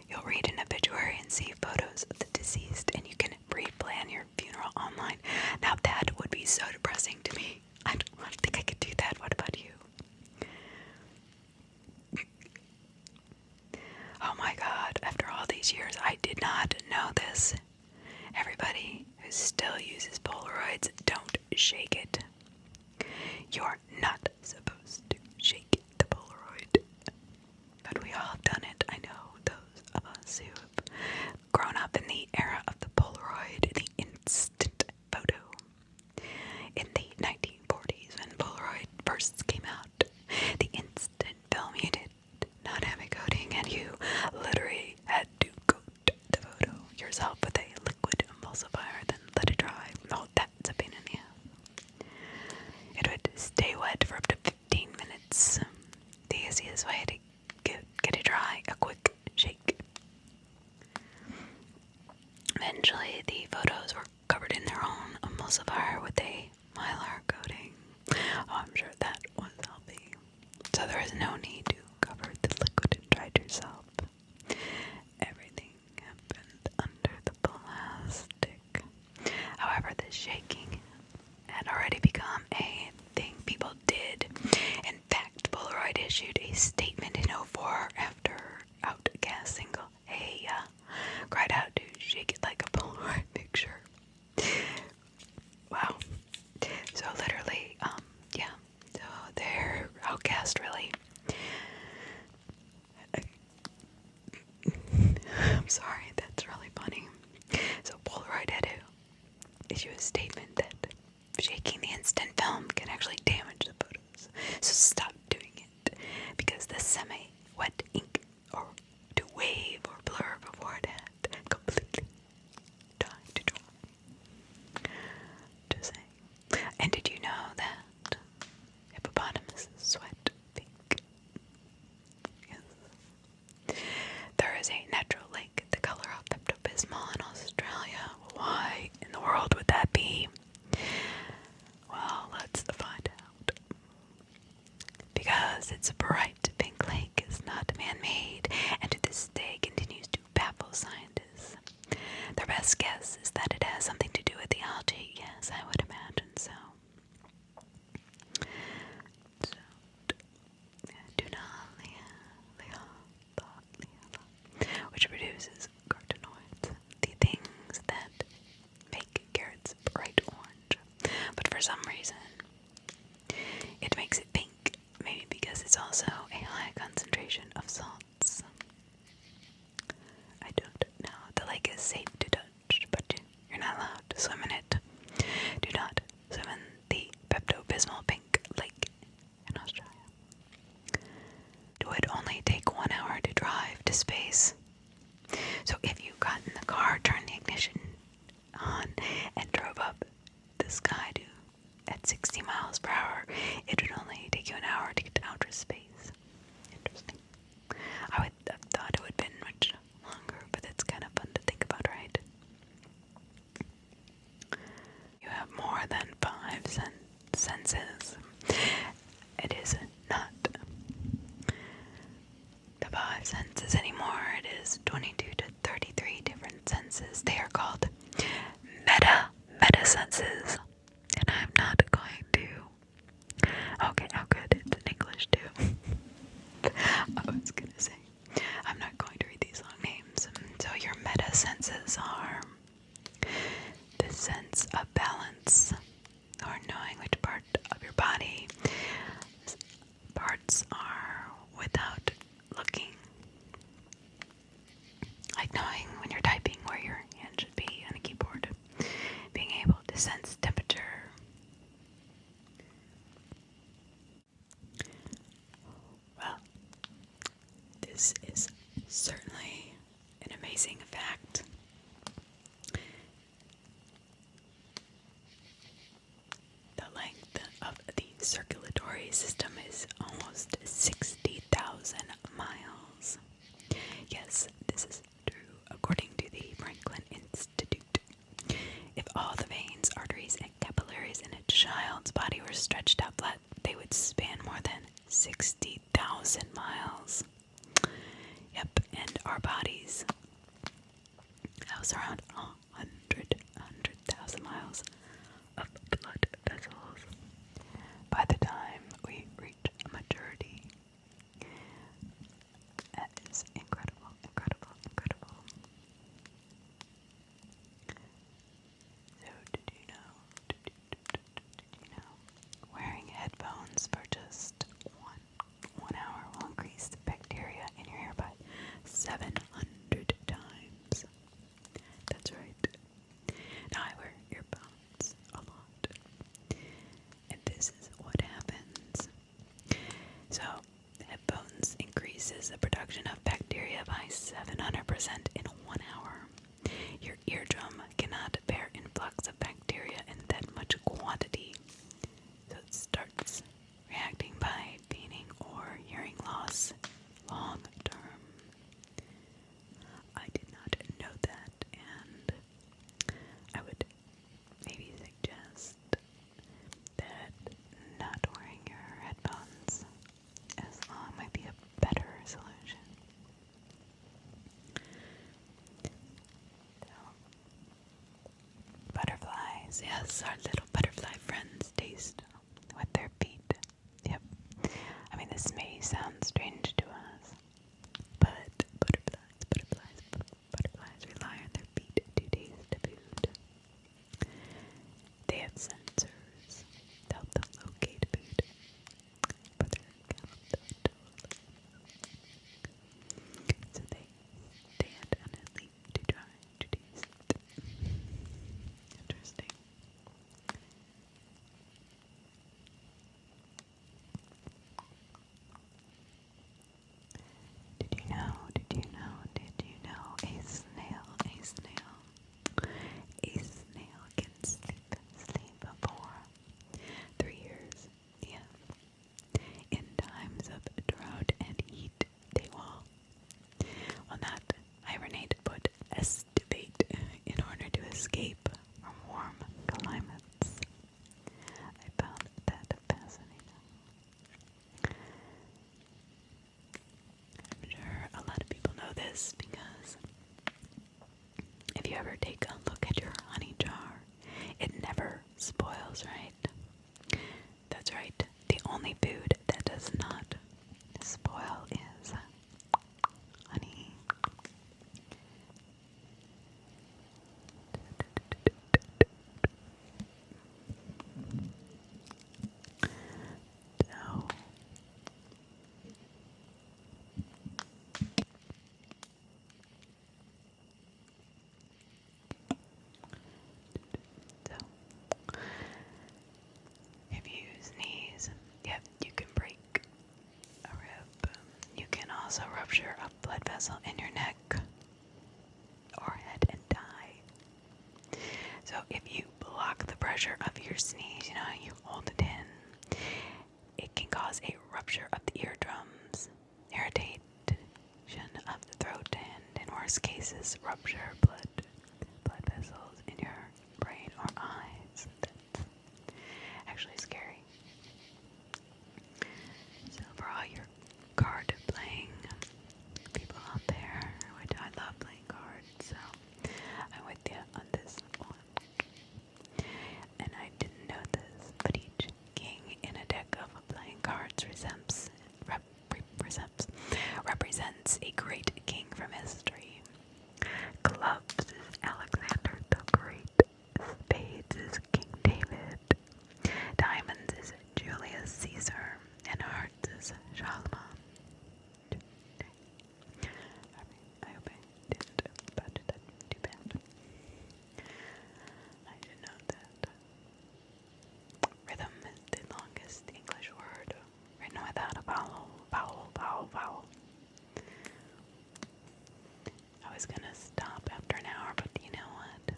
You'll read an obituary and see photos of the deceased, and you can pre-plan your funeral online. Now that would be so depressing to me. I don't think I could do that. What about you? Oh my god, after all these years, I did not know this. Everybody who still uses Polaroids, don't shake it. You're not supposed to shake the Polaroid. But we all have done it. I know those of us who have grown up in the era of the Polaroid, the instant photo. In the 1940s, when Polaroid first came out, the instant film, you did not have a coating, and you literally had to coat the photo yourself with a liquid emulsifier, then let it dry. Oh, that's a pain in the ass. It would stay wet for up to 15 minutes. The easiest way to get it dry, a quick shake. eventually, the photos were covered in their own emulsifier with a mylar coating. Oh, I'm sure that was healthy. So there is no need to cover the liquid and try it yourself. Everything happened under the plastic. However, the shaking had already become a thing people did. In fact, Polaroid issued a statement in '04 after Outcast single Hey Ya cried out to shake it like a Polaroid picture. Wow. So literally, yeah. So they're Outcast really. I'm sorry, that's really funny. So Polaroid had to issue a statement that shaking the instant film can actually damage the photos. So stop doing it because the semi-wet ink or to wave or blur before it had completely time to dry. Just saying. And did you know that hippopotamus sweat pink? Yes. There is a natural lake the color of Pepto-Bismol in Australia. Why in the world would that be? Well, let's find out. Because its bright pink lake is not man-made, and to this day continues to baffle scientists. Their best guess is that it has something to do with the algae. Yes, I would imagine so. Which produces carotenoids, the things that make carrots bright orange. But for some reason, it makes it pink, maybe because it's also a high concentration of salts. I don't know. The lake is safe to touch, but you're not allowed to swim in it. Do not swim in the Pepto-Bismol pink lake in Australia. It would only take 1 hour to drive to space. So if you got in the car, turned the ignition on, and drove up the sky at 60 miles per hour, it would only take you an hour to get to outer space. Interesting. I would have thought it would have been much longer, but it's kind of fun to think about, right? You have more than 5 senses. It is not the 5 senses anymore. It is 22 to 33 different senses. They are called meta senses. And I'm not going to. Okay, how good it's in English too. I was gonna say, I'm not going to read these long names. So your meta senses are the sense of balance, or knowing which part of your body parts are without looking. Like knowing when you're typing where your hand should be on a keyboard. Being able to sense temperature. Well, this is certainly an amazing fact. The length of the circulatory system is almost 60,000 miles. Yes, this is true according to the Franklin Institute. If all the veins, arteries, and capillaries in a child's body were stretched out flat, they would span more than 60,000 miles. Yep, and our bodies house around 100,000 miles of blood vessels. By the time we reach maturity, that is incredible, incredible, incredible. So did you know, wearing headphones for just one hour will increase the bacteria in your hair by 700 times. That's Yes, our little butterfly friends taste with their feet. Yep. I mean, this may sound strange to us, but butterflies rely on their feet to taste food. They have sensors to help them locate food for their scalp. So they stand on a leaf to try to taste. Interesting. Did you know a snail can sleep for 3 years? Yeah. In times of drought and heat, they will not hibernate but estivate in order to escape from warm climates. I found that fascinating. I'm sure a lot of people know this because if you ever take a look at your honey jar, it never spoils, right? That's right. The only food that does not spoil is honey. So if you sneeze, yep, you can break a rib. You can also rupture a blood vessel in your neck or head and die. So if you block the pressure of your sneeze, you hold it in, it can cause a rupture of the eardrums, irritation of the throat, and in worst cases, rupture blood vessels in your brain or eyes. That's actually scary. So for all your card playing people out there, which I love playing cards, so I'm with you on this one. And I didn't know this, but each king in a deck of playing cards represents a great king from history. Clubs is Alexander the Great. Spades is King David. Diamonds is Julius Caesar. And hearts is Charlemagne. I hope I didn't botch that too bad. I did know that rhythm is the longest English word written without a vowel. I was gonna stop after an hour, but you know what?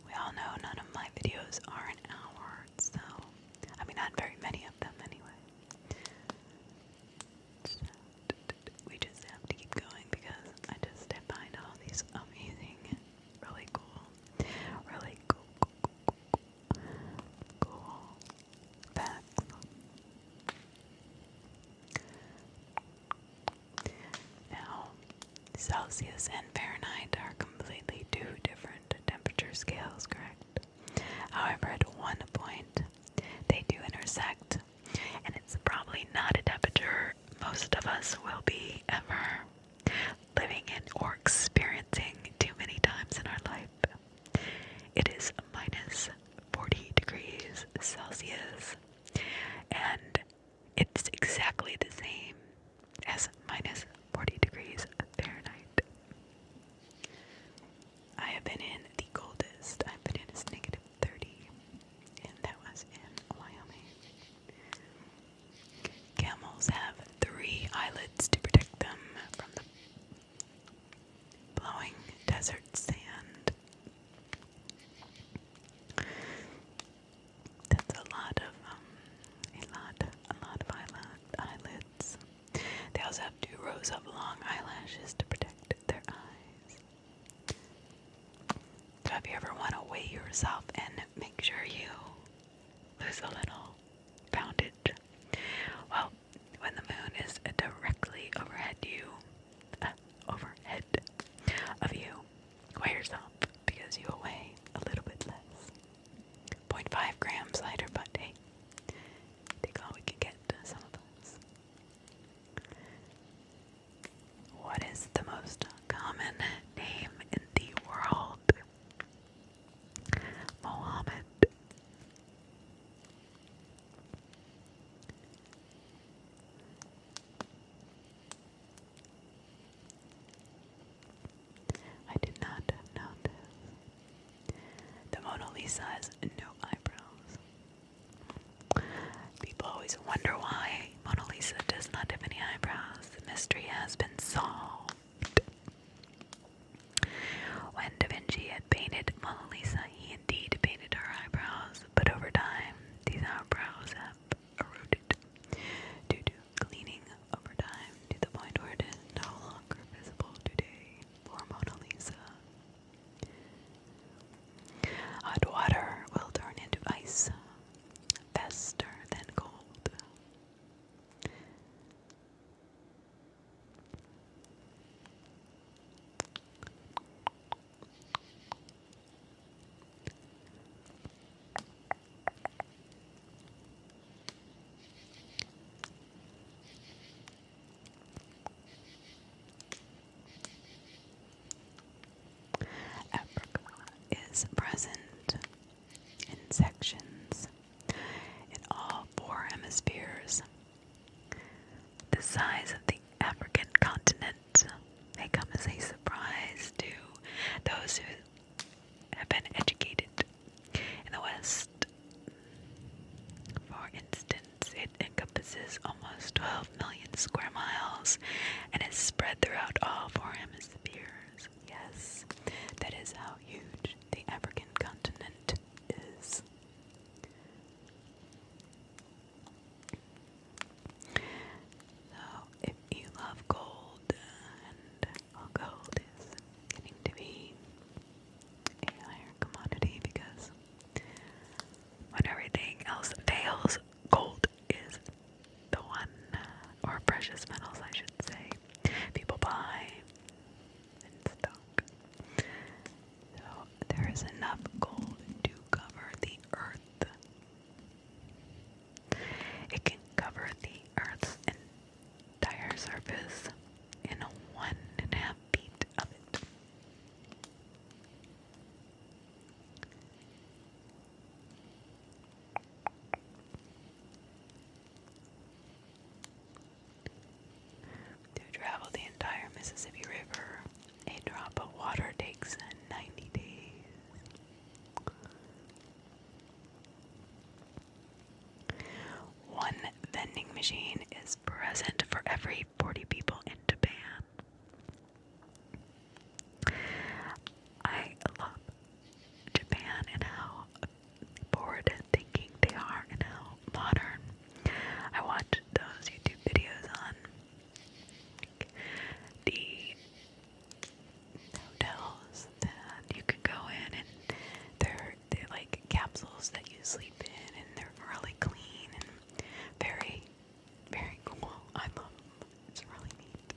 We all know none of my videos are an hour, so I mean not very many of them anyway. So, we just have to keep going because I just find all these amazing, really cool facts. Now, Celsius and Fahrenheit are completely two different temperature scales, correct? However, at one point, they do intersect, and it's probably not a temperature most of us will be ever living in or experiencing too many times in our life. It is minus 40 degrees Celsius, and it's exactly the same as minus 40 degrees Fahrenheit. I have been in the coldest I've been in is negative 30, and that was in Wyoming. Camels have 3 eyelids to protect them from the blowing desert sand. That's a lot of eyelids. They also have 2 rows of long eyelashes to protect their eyes. So if you ever want to weigh yourself and make sure you lose a little poundage, well, when the moon is directly overhead of you, weigh yourself because you'll weigh a Lisa has no eyebrows. People always wonder why Mona Lisa does not have any eyebrows. The mystery has been solved. When Da Vinci had painted Mona Lisa, he indeed painted her eyebrows, but over time, these eyebrows have eroded due to cleaning over time to the point where it is no longer visible today for Mona Lisa. Hot water will turn into ice faster than cold. Africa is present in sections in all four hemispheres. The size of the African continent may come as a surprise to those who have been educated. In the West, for instance, it encompasses almost 12 million square miles and is spread throughout all four hemispheres. Yes, that is how huge the African continent is. So, if you love gold, and gold is getting to be a higher commodity because when everything else fails, gold is the one, or precious metals, I should say, people buy in stock. So there is enough gold to cover the earth. It can cover the earth's entire surface in 1.5 feet of it. To travel the entire Mississippi River, a drop of water takes 90 days. One vending machine is present for every 40 people in Japan. I love Japan and how forward thinking they are and how modern. I watch those YouTube videos on the hotels that you can go in, and they're like capsules that you sleep in, and they're really clean and very, very cool. I love them. It's really neat.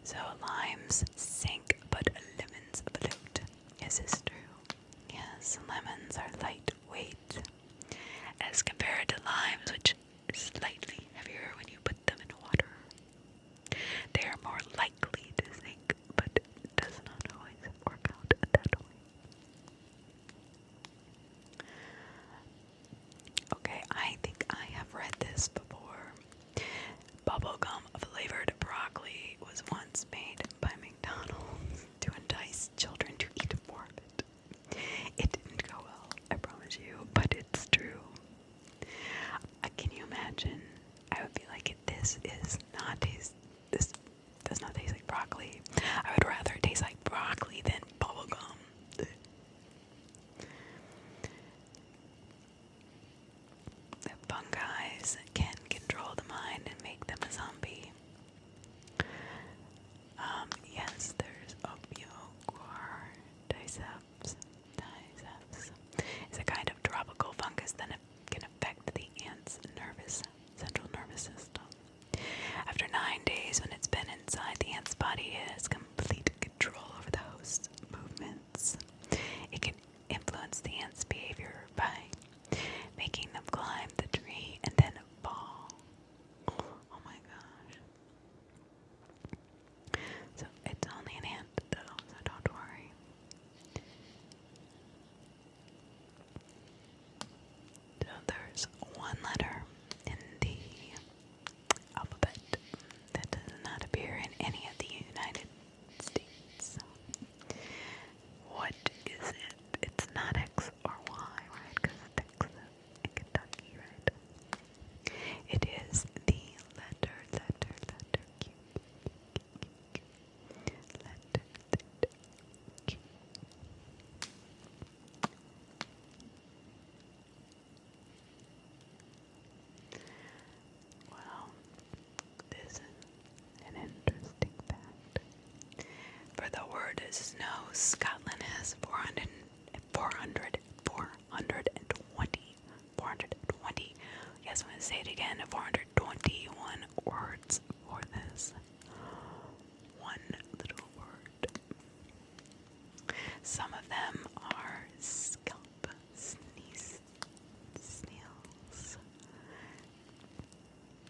So limes sink, but lemons float. Is this true? Yes, lemons are lightweight as compared to limes, which are slightly heavier when you put them in water. They are more likely to sink, but it does not always work out that way. Okay, I think I have read this before. Bubblegum flavored broccoli was once made by McDonald's to entice children to eat more of it. It didn't go well, I promise you, but it's true. Can you imagine? I would be like, this does not taste like broccoli. I would rather it taste like broccoli than bubblegum. The fungi can control the mind and make them a zombie. Yes, there's Opiocordyceps. It's a kind of tropical fungus that can affect the ant's central nervous system. After 9 days, when it's been inside the ant's body, it has complete control over the host's snow. Scotland has 420. Yes, I'm going to say it again. 421 words for this one little word. Some of them are scalp, sneeze, snails,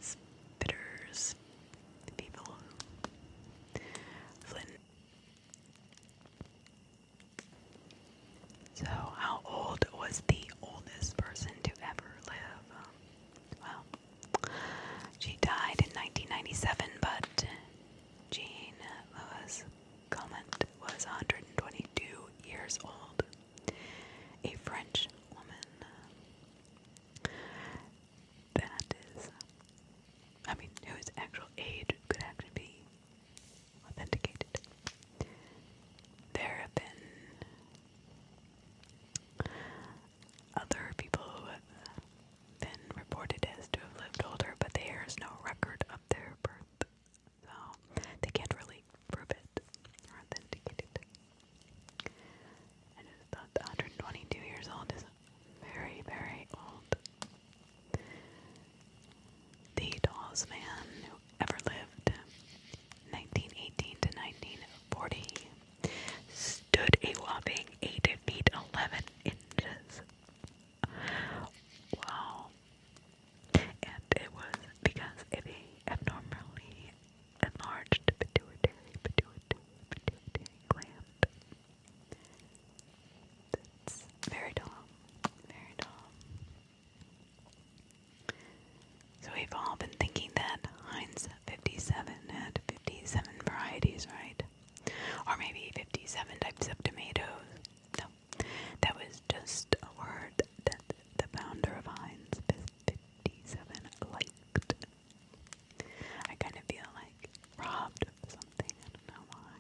spitters, people, flint. So, how old was the oldest person to ever live? Well, she died in 1997, but Jean Louise Comment was 122 years old. A French woman. That is, whose actual age could actually be authenticated. There have been other people who have been reported as to have lived older, but there is no record of their birth, so they can't really prove it or authenticate it. I just thought 122 years old is very, very old. The tallest man who ever lived, 1918 to 1940, stood a whopping 8 feet 11 inches. Wow. And it was because of a abnormally enlarged pituitary gland. That's very tall. Very tall. So we've all been thinking that Heinz 57 had 57 varieties, right? Or maybe 57 types of tomatoes. No, that was just a word that the founder of Heinz 57 liked. I kind of feel like robbed of something. I don't know why.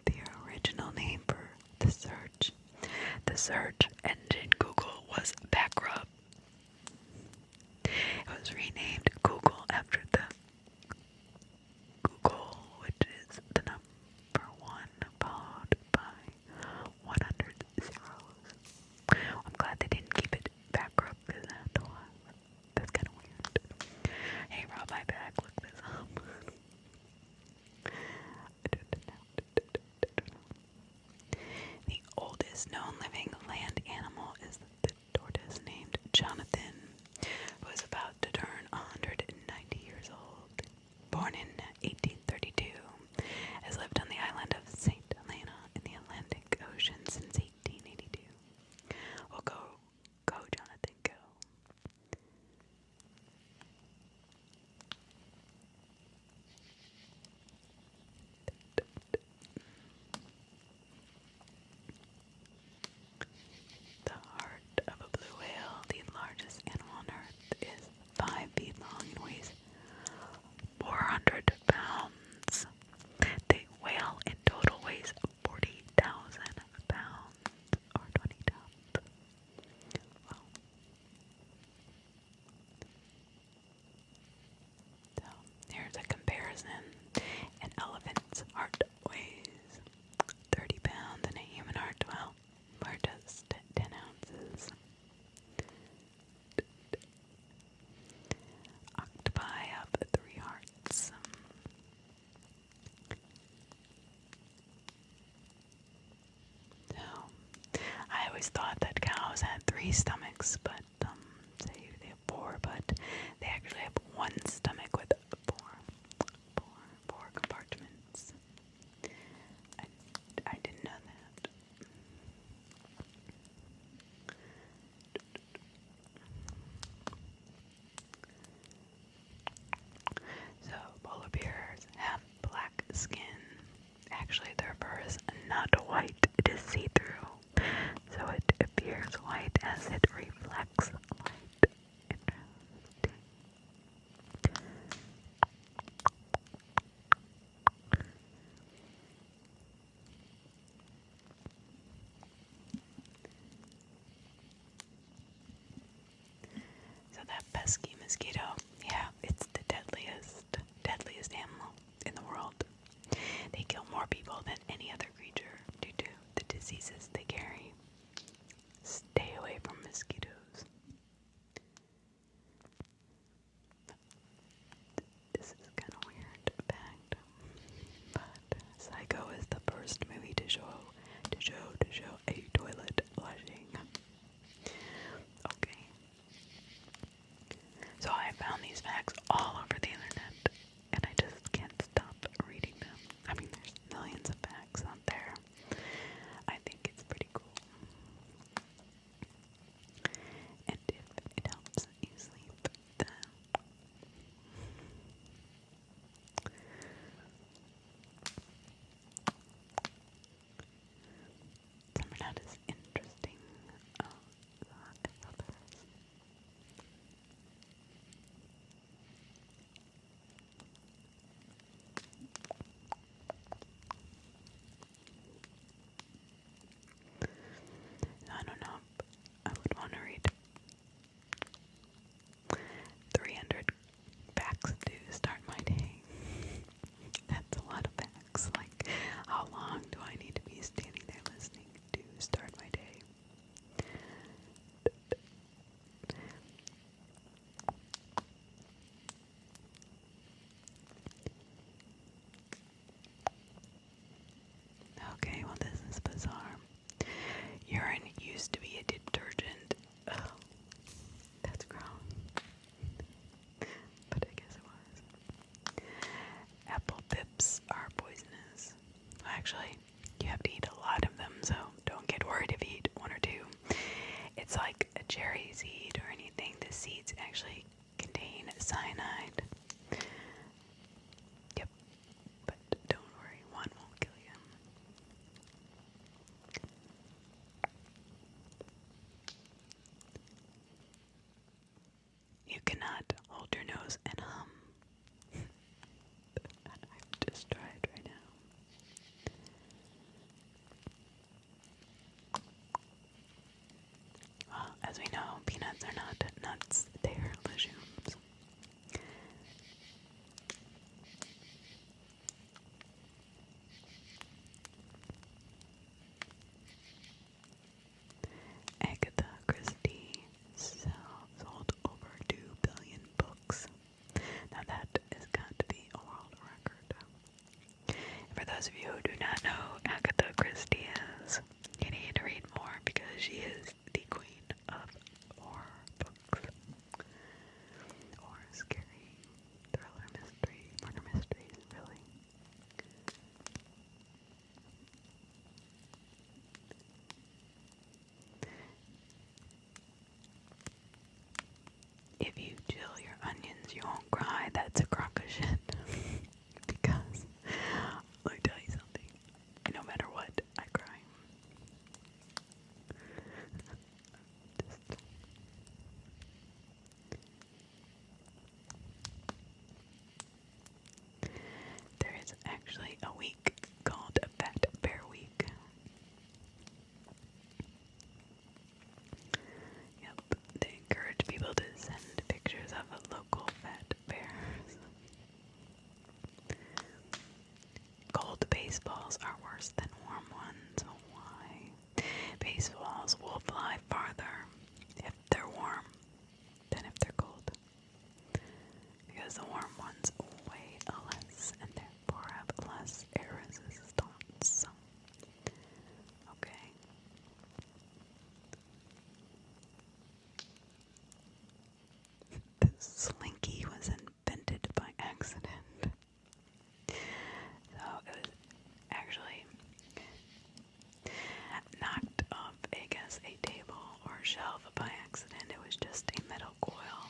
The original name for the search engine Google was Backrub. It was renamed Google after the Google, which is the number 1 followed by 100 zeros. I'm glad they didn't keep it Backrub because that's kind of weird. Hey, Rob, my back, look this up. The oldest known living land animal is the tortoise named Jonathan, who is about to turn 190 years old. Born in 1832, has lived on the island of St. Helena in the Atlantic Ocean since 1882. Well, go, Jonathan, go. The heart of a blue whale, the largest animal on Earth, is 5 feet long and weighs 400 pounds. The whale in total weighs 40,000 pounds, or 20 tons. Wow. So, here's a comparison. An elephant's heart weighs 30 pounds, and a human heart, well, we're just 10 ounces. Octopi have 3 hearts. So, I always thought that cows had 3 stomachs, but say they have 4, but they actually have 1 stomach with 4 compartments. I didn't know that. So, polar bears have black skin. Actually, their fur is not white, it is see-through. So it appears white as it reflects light. Interesting. So that pesky mosquito. Yeah, it's the deadliest animal in the world. They kill more people than any other creature due to the diseases they carry. Stay away from mosquitoes. This is kind of weird fact, but Psycho is the first movie to show a toilet flushing. Okay. So I found these facts all over the internet, and I just can't stop reading them. I mean, there's millions of facts out there. I think it's pretty cool. And if it helps you sleep, then some are not as interesting as others. I don't know. I would want to read 300 facts to start my day. That's a lot of facts. Like, how long do I need to be standing there listening to start my day? Okay, well, this is bizarre. Urine used to be a detergent. Oh, that's gross. But I guess it was. Apple pips are poisonous. Actually, you have to eat a lot of them, so don't get worried if you eat one or two. It's like a cherry seed or anything. The seeds actually contain cyanide. Yep, but don't worry, one won't kill you. You cannot hold your nose and hum. I've just tried right now. Well, as we know, peanuts are not nuts, they are legumes. Agatha Christie sold over 2 billion books. Now that has got to be a world record. For those of you who do not know who Agatha Christie is, you need to read more because she is the queen of horror books. Or scary thriller mystery, murder mysteries, really. If you chill your onions, you won't cry. That's a crock of shit. Because, let me tell you something. No matter what, I cry. There is actually a week called Fat Bear Week. Yep, they encourage people to send pictures of local fat bears. Cold baseballs are worse than warm ones. Why? Baseballs will fly farther if they're warm than if they're cold. Because the warm ones weigh less and therefore have less air resistance. Okay. The slinky was invented by accident. So it was actually knocked off, I guess, a table or shelf by accident. It was just a metal coil.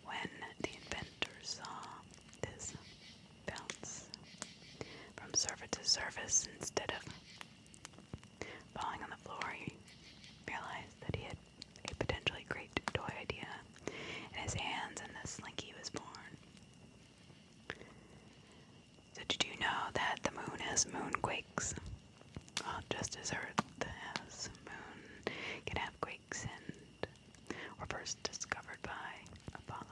When the inventor saw this bounce from surface to surface instead of falling on the floor, he realized that he had a potentially great toy idea in his hands, and the slinky was born. So did you know that the moon has moonquakes? Well, just as Earth has, moon can have quakes, and were first discovered by Apollo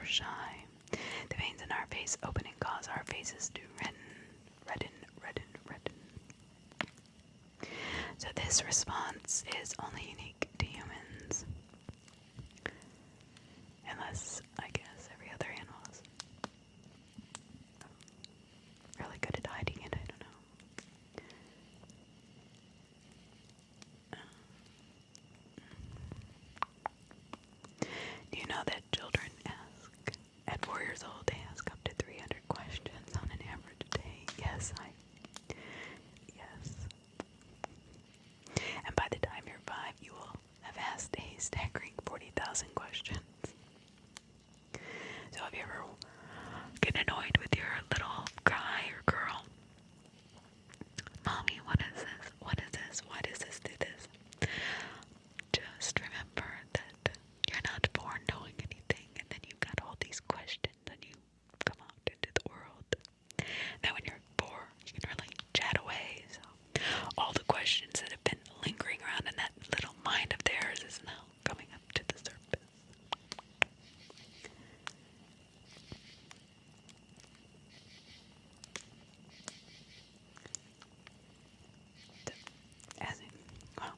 shy. The veins in our face open and cause our faces to redden. So this response is only unique to humans. Unless, I guess, every other animal is really good at hiding it, I don't know. Do you know that children at 4 years old, they ask up to 300 questions on an average day? Yes. And by the time you're 5, you will have asked a staggering 40,000 questions. So have you ever get annoyed with your little guy or girl? Mommy, what is this? What is this? Why does this do this? Just remember that you're not born knowing anything, and then you've got all these questions, and you come out into the world. Now when you're 4, you can really chat away, so all the questions that have been lingering around in that little mind of theirs is now coming up to the surface. Well,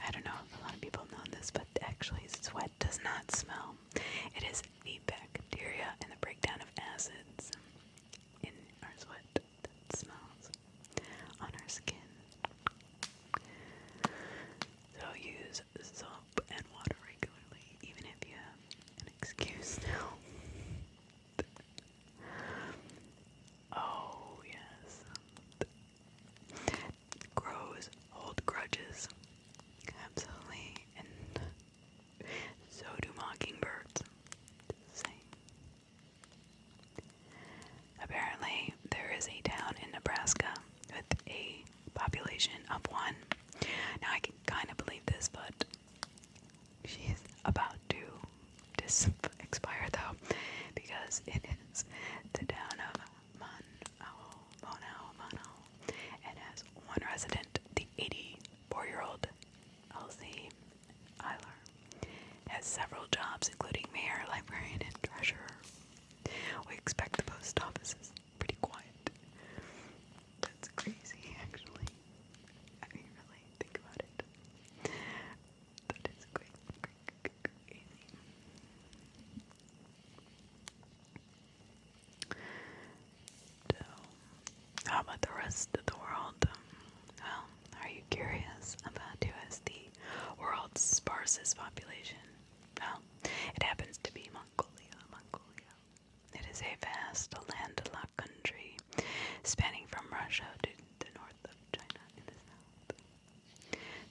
I don't know if a lot of people know this, but actually sweat does not smell. It is the bacteria and the breakdown of acids in our sweat that smells on our skin. So use soap and water regularly, even if you have an excuse now. Oh, yes. Hold grudges. Absolutely. And so do mockingbirds. Same. Apparently, there is a town in Nebraska with a population of 1. Now, I can kind of believe this, but she's about to expire, though, because it is the town of Mono, and has 1 resident. The 84-year-old Elsie Eiler has several jobs, including mayor, librarian, and treasurer. We expect the post office is pretty quiet. That's crazy, actually. I mean, really, think about it. That is crazy. So, how about the rest of the world? Well, are you curious about who has the world's sparsest population? Well, it happens to be Mongolia. It is a vast landlocked country spanning from Russia to the north of China in the south.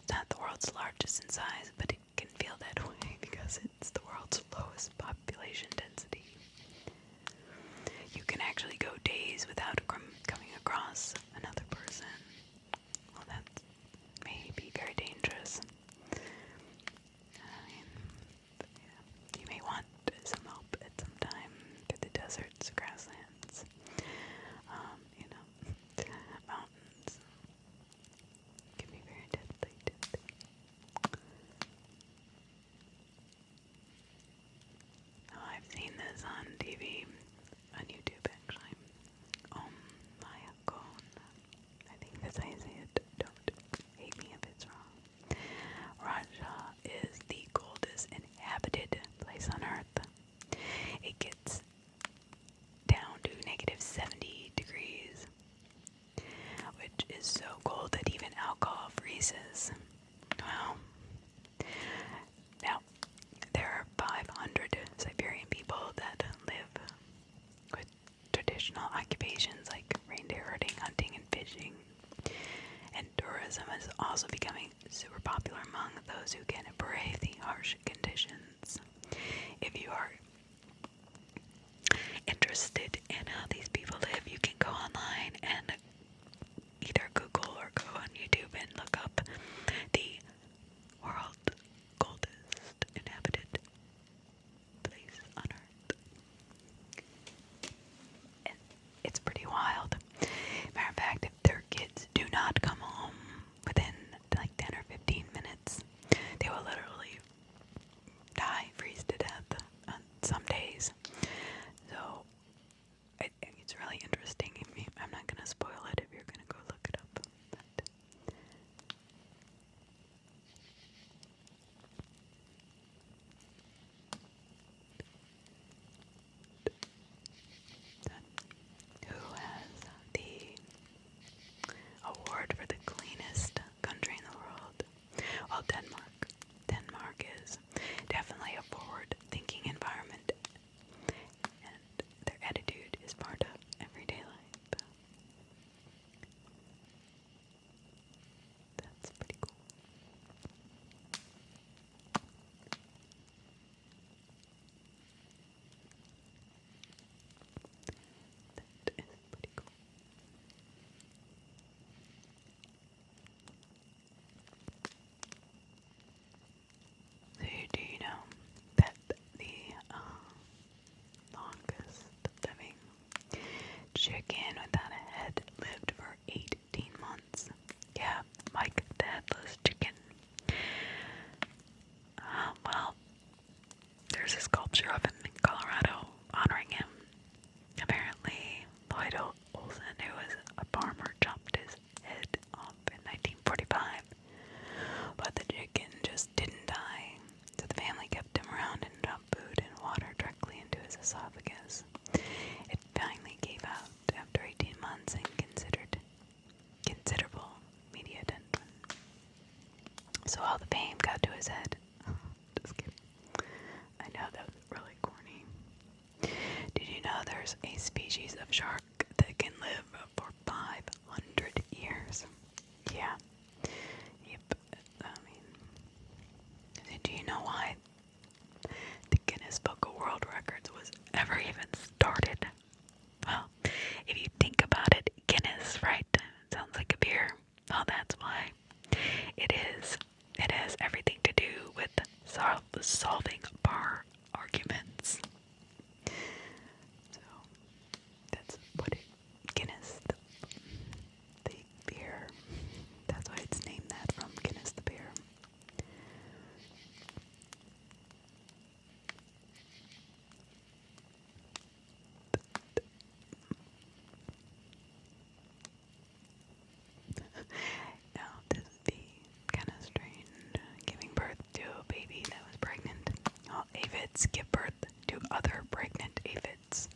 It's not the world's largest in size, but it can feel that way because it's the world's lowest population density. You can actually go days without coming across another person. Well, that may be very dangerous. I mean, yeah. You may want some help at some time through the deserts, grasslands, mountains. It can be very deadly. Oh, I've seen this on TV, on YouTube actually. I think that's how you say it. Don't hate me if it's wrong. Russia is the coldest inhabited place on Earth. It gets down to -70 degrees, which is so cold that even alcohol freezes. Wow. Now, there are 500 Siberian people that live with traditional occupations like reindeer herding, hunting, and fishing. And tourism is also becoming super popular among those who can brave the harsh conditions. If you are interested in how these people live, you can go online and either Google or go on YouTube and look up the world's coldest inhabited place on Earth. And it's pretty wild. Matter of fact, if their kids do not come home within like 10 or 15 minutes, they will shark that can live for 500 years. Yeah. Yep. I mean, do you know why the Guinness Book of World Records was ever even started? Well, if you think about it, Guinness, right? Sounds like a beer. Well, that's why. It is. It has everything to do with solving bar arguments. So, that's what Guinness, the beer, that's why it's named that, from Guinness the beer. Now, this would be kind of strange, giving birth to a baby that was pregnant. Well, aphids give birth to other pregnant aphids.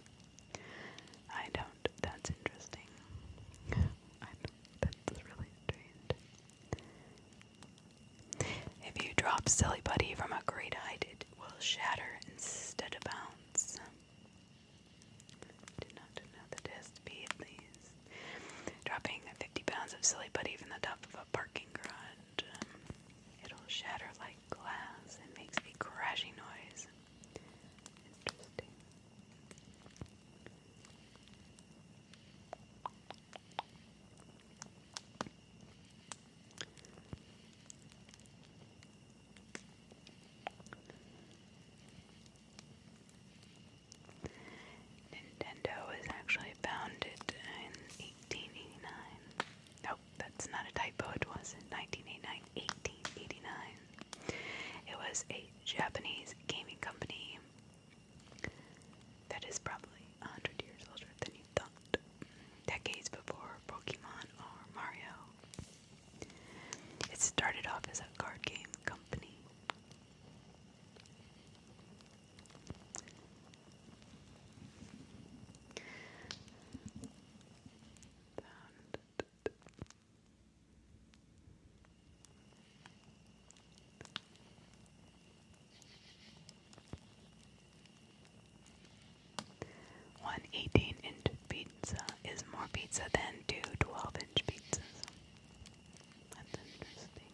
I don't. That's interesting. That's really strange. If you drop Silly Buddy from a great height, it will shatter instead of bounce. Did not know the test speed, please. Dropping 50 pounds of Silly Buddy from the top of a parking garage. It'll shatter like glass and makes a crashing noise. Interesting. Nintendo was actually founded in 1889. Nope, that's not a typo. It was in 1989. 1889. It was a Japanese gaming company that is probably 100 years older than you thought. Decades before Pokemon or Mario. It started off as a card game company. One 18-inch pizza is more pizza than two 12-inch pizzas. That's interesting.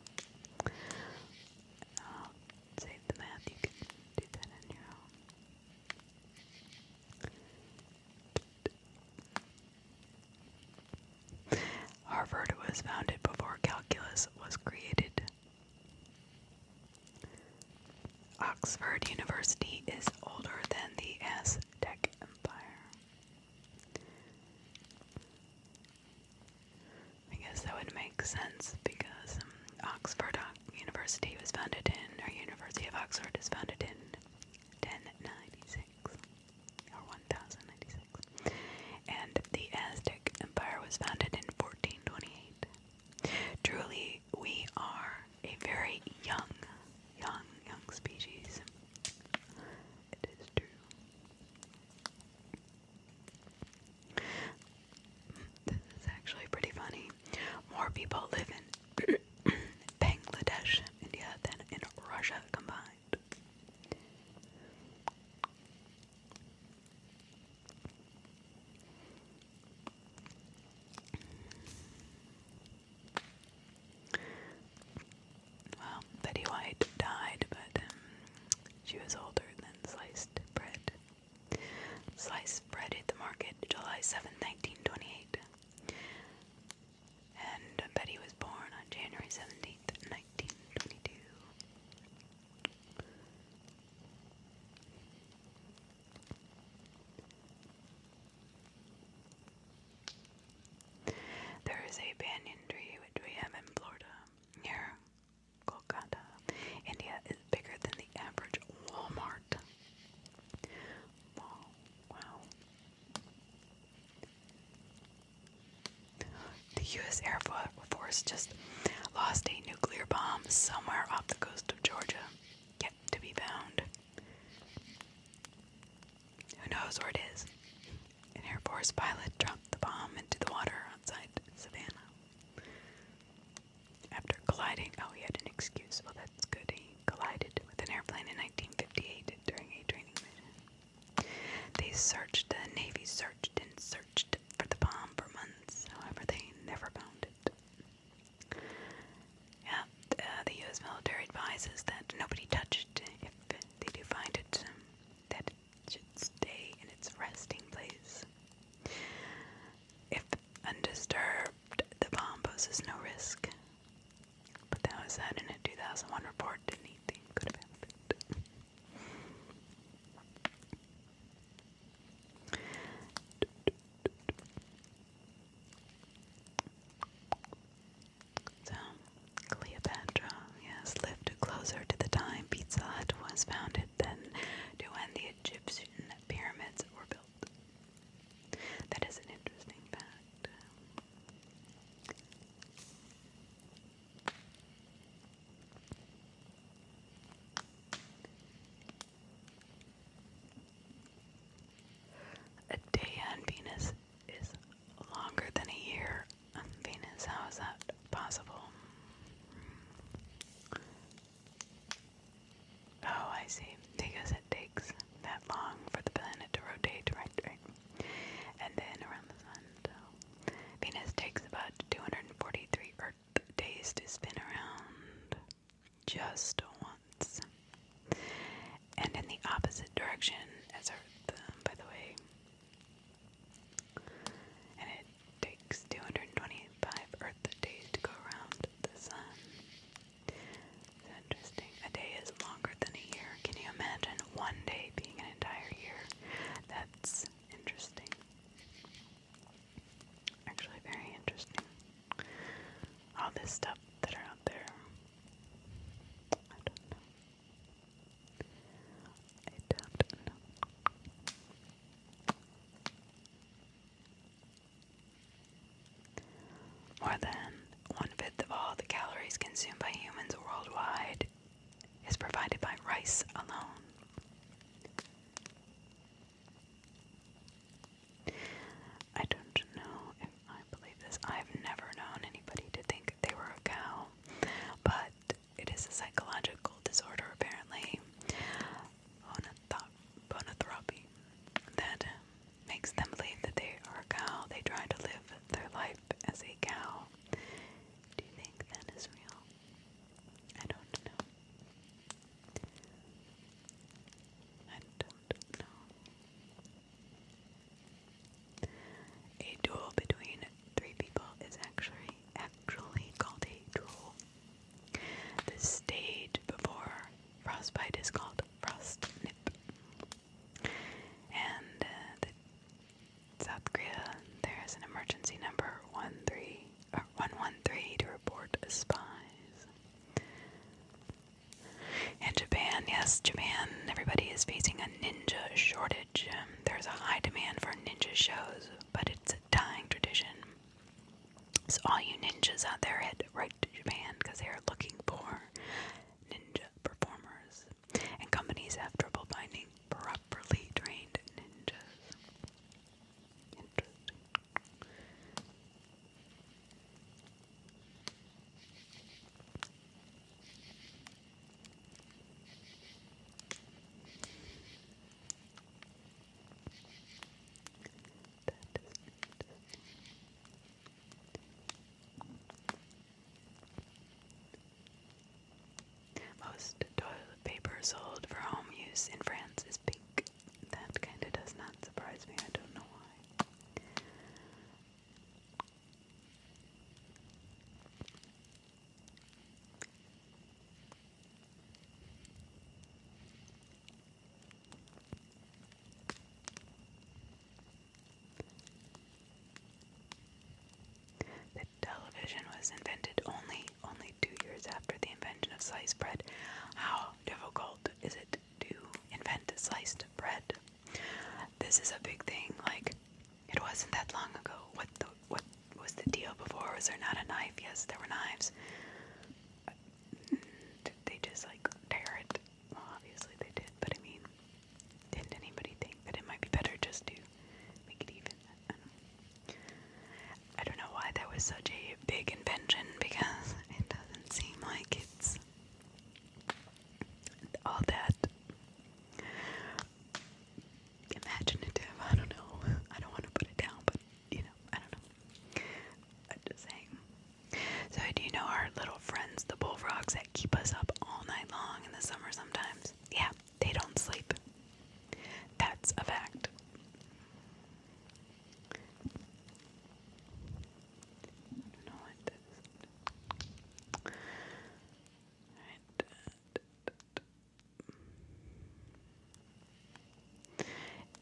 I'll save the math. You can do that on your own. Harvard was founded before calculus was created. Oxford University is older than the Aztec Empire. I guess that would make sense because Oxford University was founded in, or University of Oxford is founded in 1096, or 1096. And the Aztec Empire was founded in 1428. Truly, we are a very young species. It is true. This is actually pretty funny. More people live in Bangladesh, India, than in Russia combined. Well, Betty White died, but she was older than sliced bread. Sliced bread hit the market July 7, 1928. And Betty was born on January 17th, 1922. There is a banyan tree which we have in Florida, near Kolkata. India is bigger than the average Walmart. Wow. The U.S. Air Force just lost a nuclear bomb somewhere off the coast of Georgia, yet to be found. Who knows where it is? An Air Force pilot dropped the bomb into the water outside Savannah. After colliding, he had an excuse. Well, that's good. He collided with an airplane in 1958 during a training mission. The Navy searched see. Because it takes that long for the planet to rotate, right? And then around the sun. So Venus takes about 243 Earth days to spin around just once. And in the opposite direction as Earth, by the way. And it takes 225 Earth days to go around the sun. It's interesting. A day is longer than a year. Can you imagine one day being an entire year? That's interesting. Actually, very interesting. All this stuff that are out there. I don't know. More than 1/5 of all the calories consumed by humans worldwide is provided by rice alone. I don't know if I believe this. I've never known anybody to think they were a cow, but it is a psychological disorder apparently, bonotherapy, that makes them believe that they are a cow. They try to live their life as a cow. Do you think that is real? I don't know. I don't know. A duel between 3 people is actually called a duel. The stage before frostbite is called frostnip. And South Korea, there's an emergency number 113 to report spies. And Japan, yes, Japan, everybody is facing a ninja shortage. There's a high demand for ninja shows, but it's a dying tradition. So all you ninjas out there, head right to Japan because they are looking for ninja performers. And companies have trouble finding properly trained ninjas. Interesting. Most toilet paper sold for home use in France is pink. That kind of does not surprise me. I don't know why. The television was invented only 2 years after the invention of sliced bread. How difficult is it to invent sliced bread? This is a big thing. Like, it wasn't that long ago. What was the deal before? Was there not a knife? Yes, there were knives. Did they just tear it? Well, obviously they did, but I mean, didn't anybody think that it might be better just to make it even? I don't know why that was such a big invention, because it doesn't seem like it's all that imaginative. I don't know. I don't want to put it down, but I don't know. I'm just saying. So do you know our little friends, the bullfrogs that keep us up all night long in the summer sometimes? Yeah, they don't sleep. That's a fact. I don't know what this is. Alright.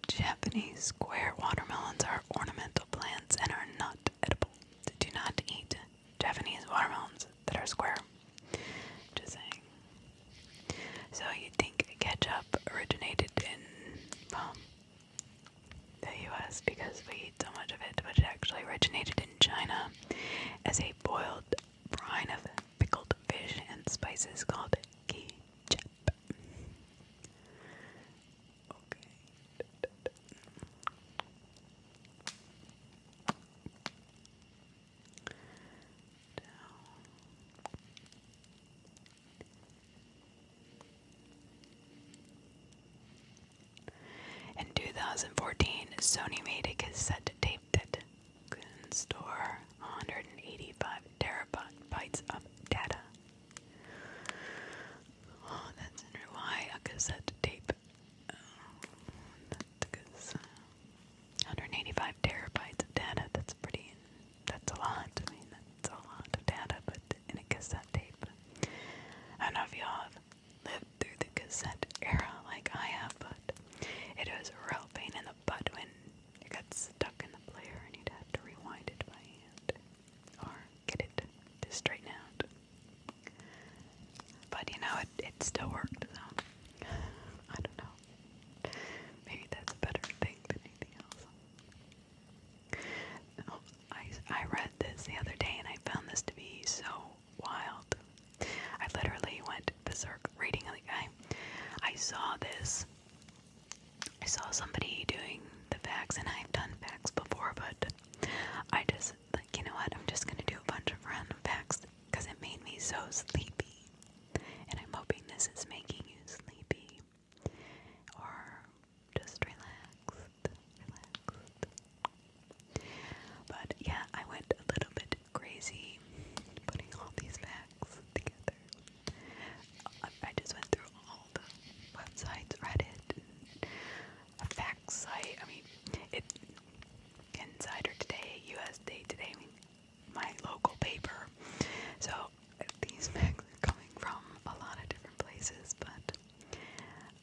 Japanese square watermelons are ornamental plants and are not edible. Do not eat Japanese watermelons that are square. Just saying. So you'd think ketchup originated in, the US because we eat so much of it, but it actually originated in China as a boiled brine of pickled fish and spices called ketchup. Okay. 2014, Sony made a cassette tape that can store 185 terabytes of data. Oh, that's why a cassette tape. That's 185 terabytes of data. That's a lot. I mean, that's a lot of data, but in a cassette tape. I don't know if y'all have lived through the cassette era like I have, but it was a real pain in the butt when it got stuck in the player and you'd have to rewind it by hand or get it to straighten out. But you know, it still worked, so I don't know. Maybe that's a better thing than anything else. No, I read this the other day and I found this to be so wild. I literally went berserk reading. Like I saw this. I saw somebody doing the facts, and I've done facts before, but I just like, you know what? I'm just gonna do a bunch of random facts because it made me so sleepy, and I'm hoping this is making you sleepy or just relaxed. But yeah, I went a little bit crazy putting all these facts together. I just went through all the websites, Reddit, a fact site. I mean, Insider Today, USA Today, I mean, my local paper. So these facts are coming from a lot of different places, but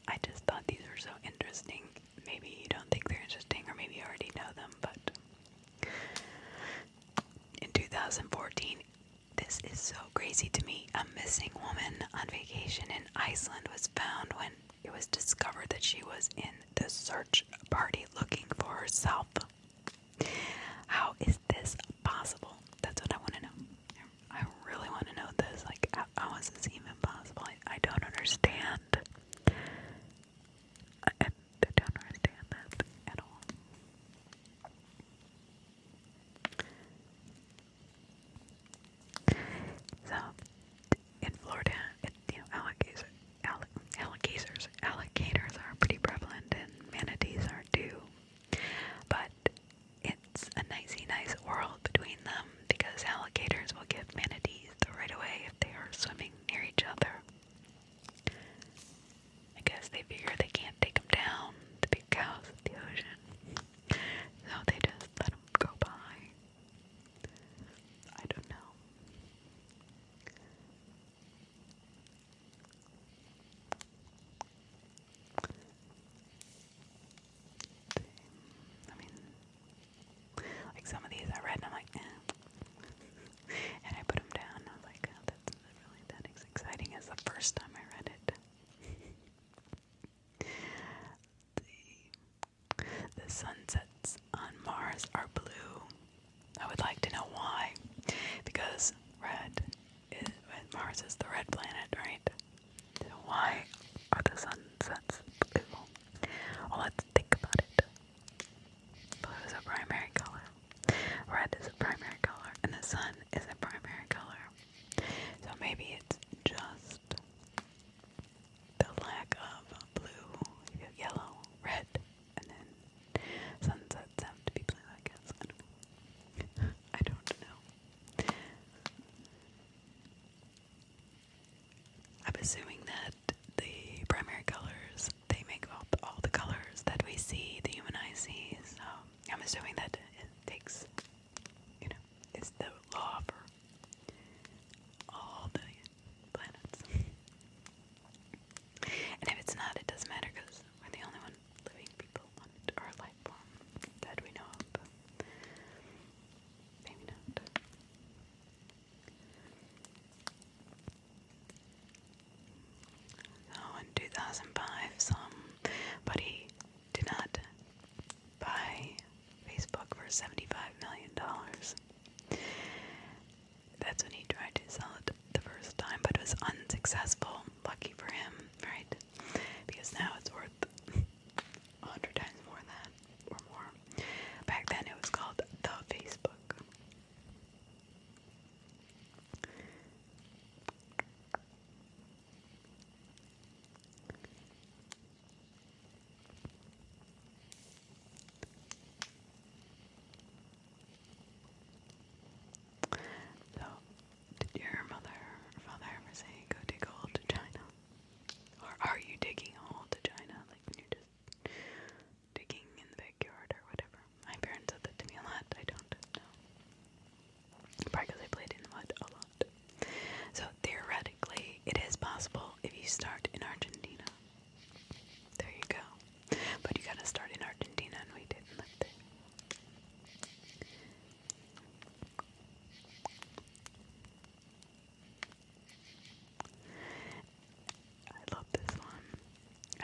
I just thought these were so interesting. Maybe you don't think they're interesting, or maybe you already know them, but in 2014, this is so crazy to me. A missing woman on vacation in Iceland was found when it was discovered that she was in the search party looking for herself. How is this possible? That's what I want to know. I really want to know this. Like, how is this even possible? I don't understand. I don't understand that at all. So, in Florida, alligators are pretty prevalent, and manatees are too. But it's a nice world between them because alligators will give manatees the right of way if they are swimming near each other. I guess they figure they can't take them down, the big cows of the ocean, so they just let them go by. I don't know. I mean, like some of these I read and I'm like, eh. And I put them down and I was like, oh, that's not really that exciting as the first time I read it. The sunsets on Mars are blue. I would like to know why. Because Mars is the red planet, right? So why are the sunsets blue? Well, let's think about it. Blue is a primary color. Red is a primary color. And the sun is a primary color. So maybe it's just the lack of blue. You have yellow, red, and then sunsets have to be blue, I guess. I don't know. I'm assuming that the primary colors, they make up all the colors that we see, the human eye sees. So I'm assuming that it takes, it's the law for all the planets. And if it's not, it doesn't matter because we're the only one living people on our life form that we know of. Maybe not.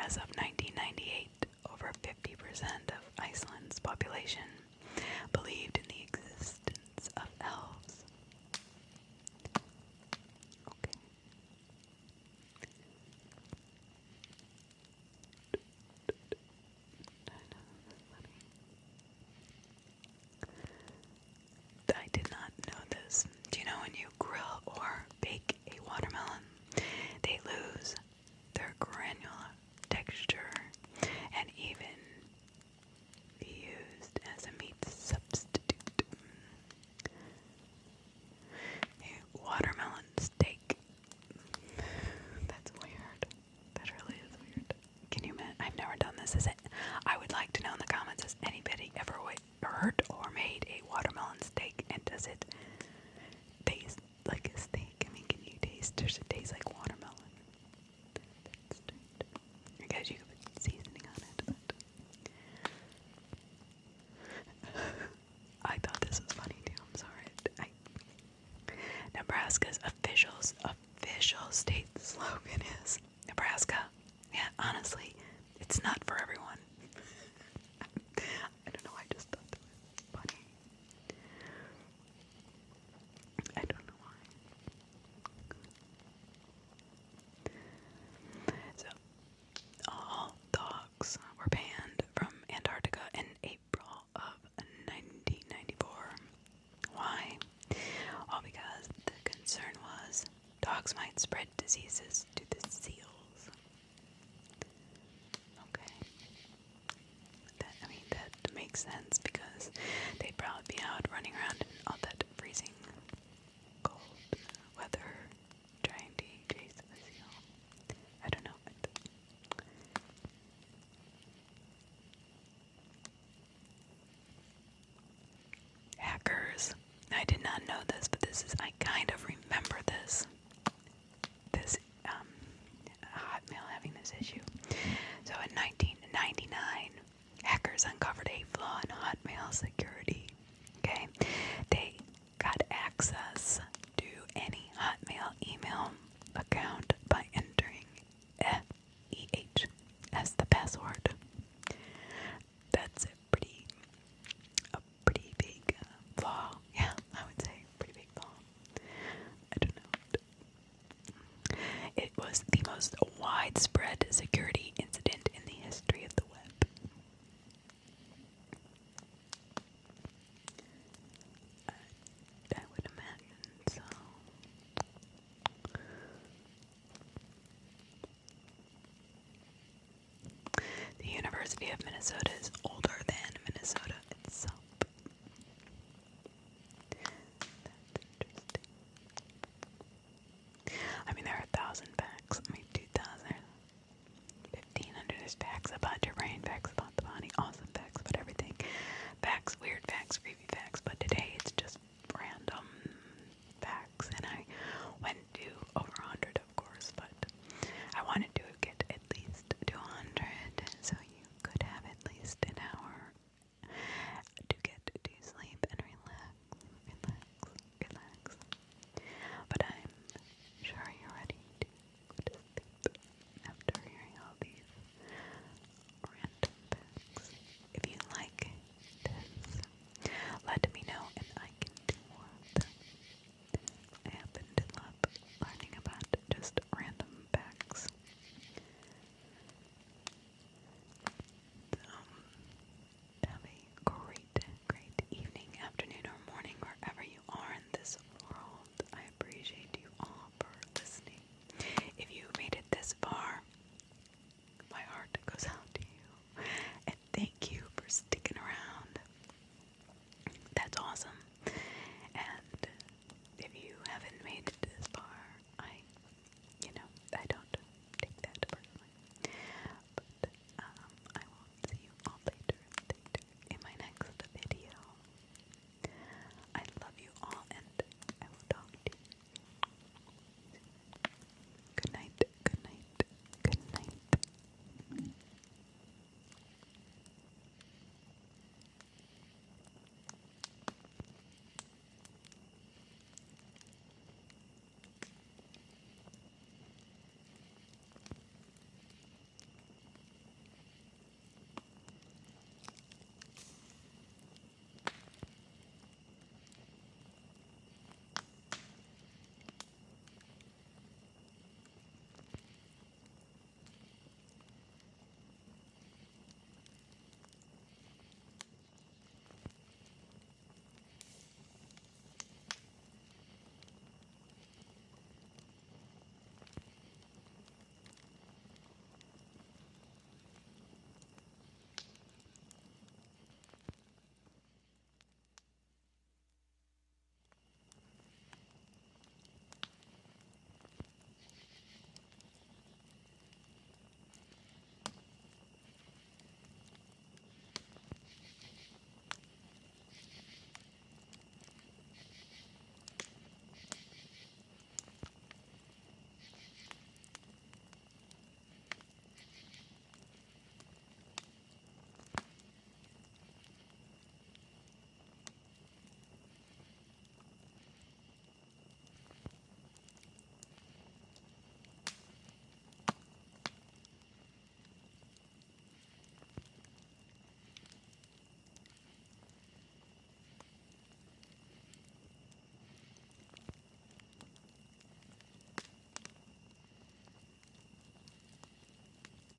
As of 1998, over 50% of Iceland's population believed in the existence of elves. Okay. I did not know this. Do you know when you grill or bake a watermelon, they lose their granular texture and even be used as a meat substitute? A watermelon steak. That's weird. That really is weird. Can you imagine? I've never done this. I would like to know in the comments, has anybody ever heard or made a watermelon steak, and does it taste like a steak? I mean, can you taste? Does it taste like watermelon? That's strange. I guess you could put seasoning on it, but I thought this was funny too. I'm sorry. Nebraska's official state slogan is Nebraska. Yeah, honestly, it's not for everyone. I don't know, I just thought that was funny. I don't know why. So, all dogs were banned from Antarctica in April of 1994. Why? All because the concern was dogs might spread diseases to the seals. Okay. That makes sense because they'd probably be out running around in all that freezing cold weather trying to chase a seal. I don't know. Hackers. I did not know this, but I kind of remember this Hotmail having this issue. So in 1999, hackers uncovered a flaw in Hotmail security. Okay, they got access to any Hotmail email account by entering EH as the password. That's a pretty big flaw. Yeah, I would say pretty big flaw. I don't know. It was the most widespread security incident in the history of the web. I would imagine so. The University of Minnesota is older than Minnesota itself. I mean, there are 1,000 facts. I mean, 2,000, 1,500. There's facts about your brain, facts about the body, awesome facts about everything. Facts, weird facts, creepy